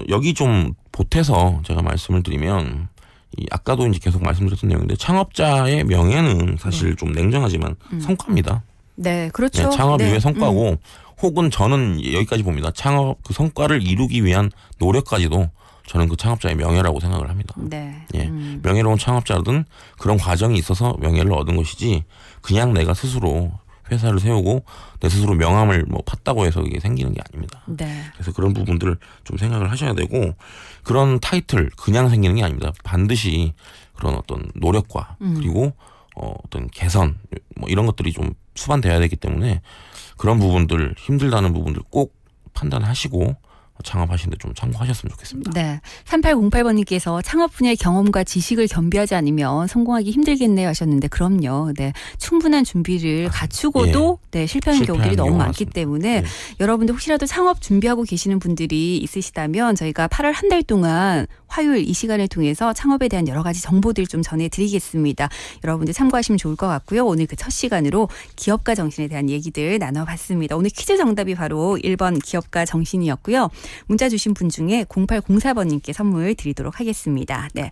여기 좀 보태서 제가 말씀을 드리면 이 아까도 이제 계속 말씀드렸던 내용인데 창업자의 명예는 사실 좀 냉정하지만 성과입니다. 네, 그렇죠. 네, 창업 네. 이후의 성과고 혹은 저는 여기까지 봅니다. 창업 그 성과를 이루기 위한 노력까지도 저는 그 창업자의 명예라고 생각을 합니다. 네. 예, 명예로운 창업자든 그런 과정이 있어서 명예를 얻은 것이지 그냥 내가 스스로 회사를 세우고 내 스스로 명함을 뭐 팠다고 해서 이게 생기는 게 아닙니다. 네. 그래서 그런 부분들을 좀 생각을 하셔야 되고 그런 타이틀 그냥 생기는 게 아닙니다. 반드시 그런 어떤 노력과 그리고 어떤 개선 뭐 이런 것들이 좀 수반돼야 되기 때문에 그런 부분들 힘들다는 부분들 꼭 판단하시고 창업하시는데 좀 참고하셨으면 좋겠습니다. 네. 3808번님께서 창업 분야의 경험과 지식을 겸비하지 않으면 성공하기 힘들겠네요 하셨는데 그럼요. 네. 충분한 준비를 갖추고도 네, 실패하는 경우들이 너무 많기 때문에 여러분들 혹시라도 창업 준비하고 계시는 분들이 있으시다면 저희가 8월 한 달 동안 화요일 이 시간을 통해서 창업에 대한 여러 가지 정보들 좀 전해드리겠습니다. 여러분들 참고하시면 좋을 것 같고요. 오늘 그 첫 시간으로 기업가 정신에 대한 얘기들 나눠봤습니다. 오늘 퀴즈 정답이 바로 1번 기업가 정신이었고요. 문자 주신 분 중에 0804번님께 선물 드리도록 하겠습니다. 네,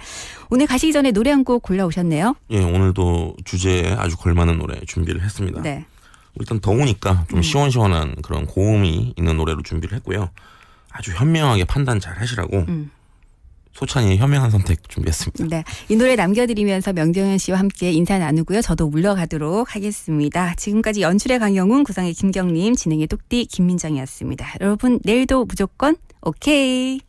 오늘 가시기 전에 노래 한 곡 골라오셨네요. 예, 오늘도 주제에 아주 걸맞는 노래 준비를 했습니다. 네. 일단 더우니까 좀 시원시원한 그런 고음이 있는 노래로 준비를 했고요. 아주 현명하게 판단 잘 하시라고 소찬이의 현명한 선택 준비했습니다. 네, 이 노래 남겨드리면서 명정현 씨와 함께 인사 나누고요. 저도 물러가도록 하겠습니다. 지금까지 연출의 강영훈, 구성의 김경림, 진행의 똑띠 김민정이었습니다. 여러분 내일도 무조건 오케이.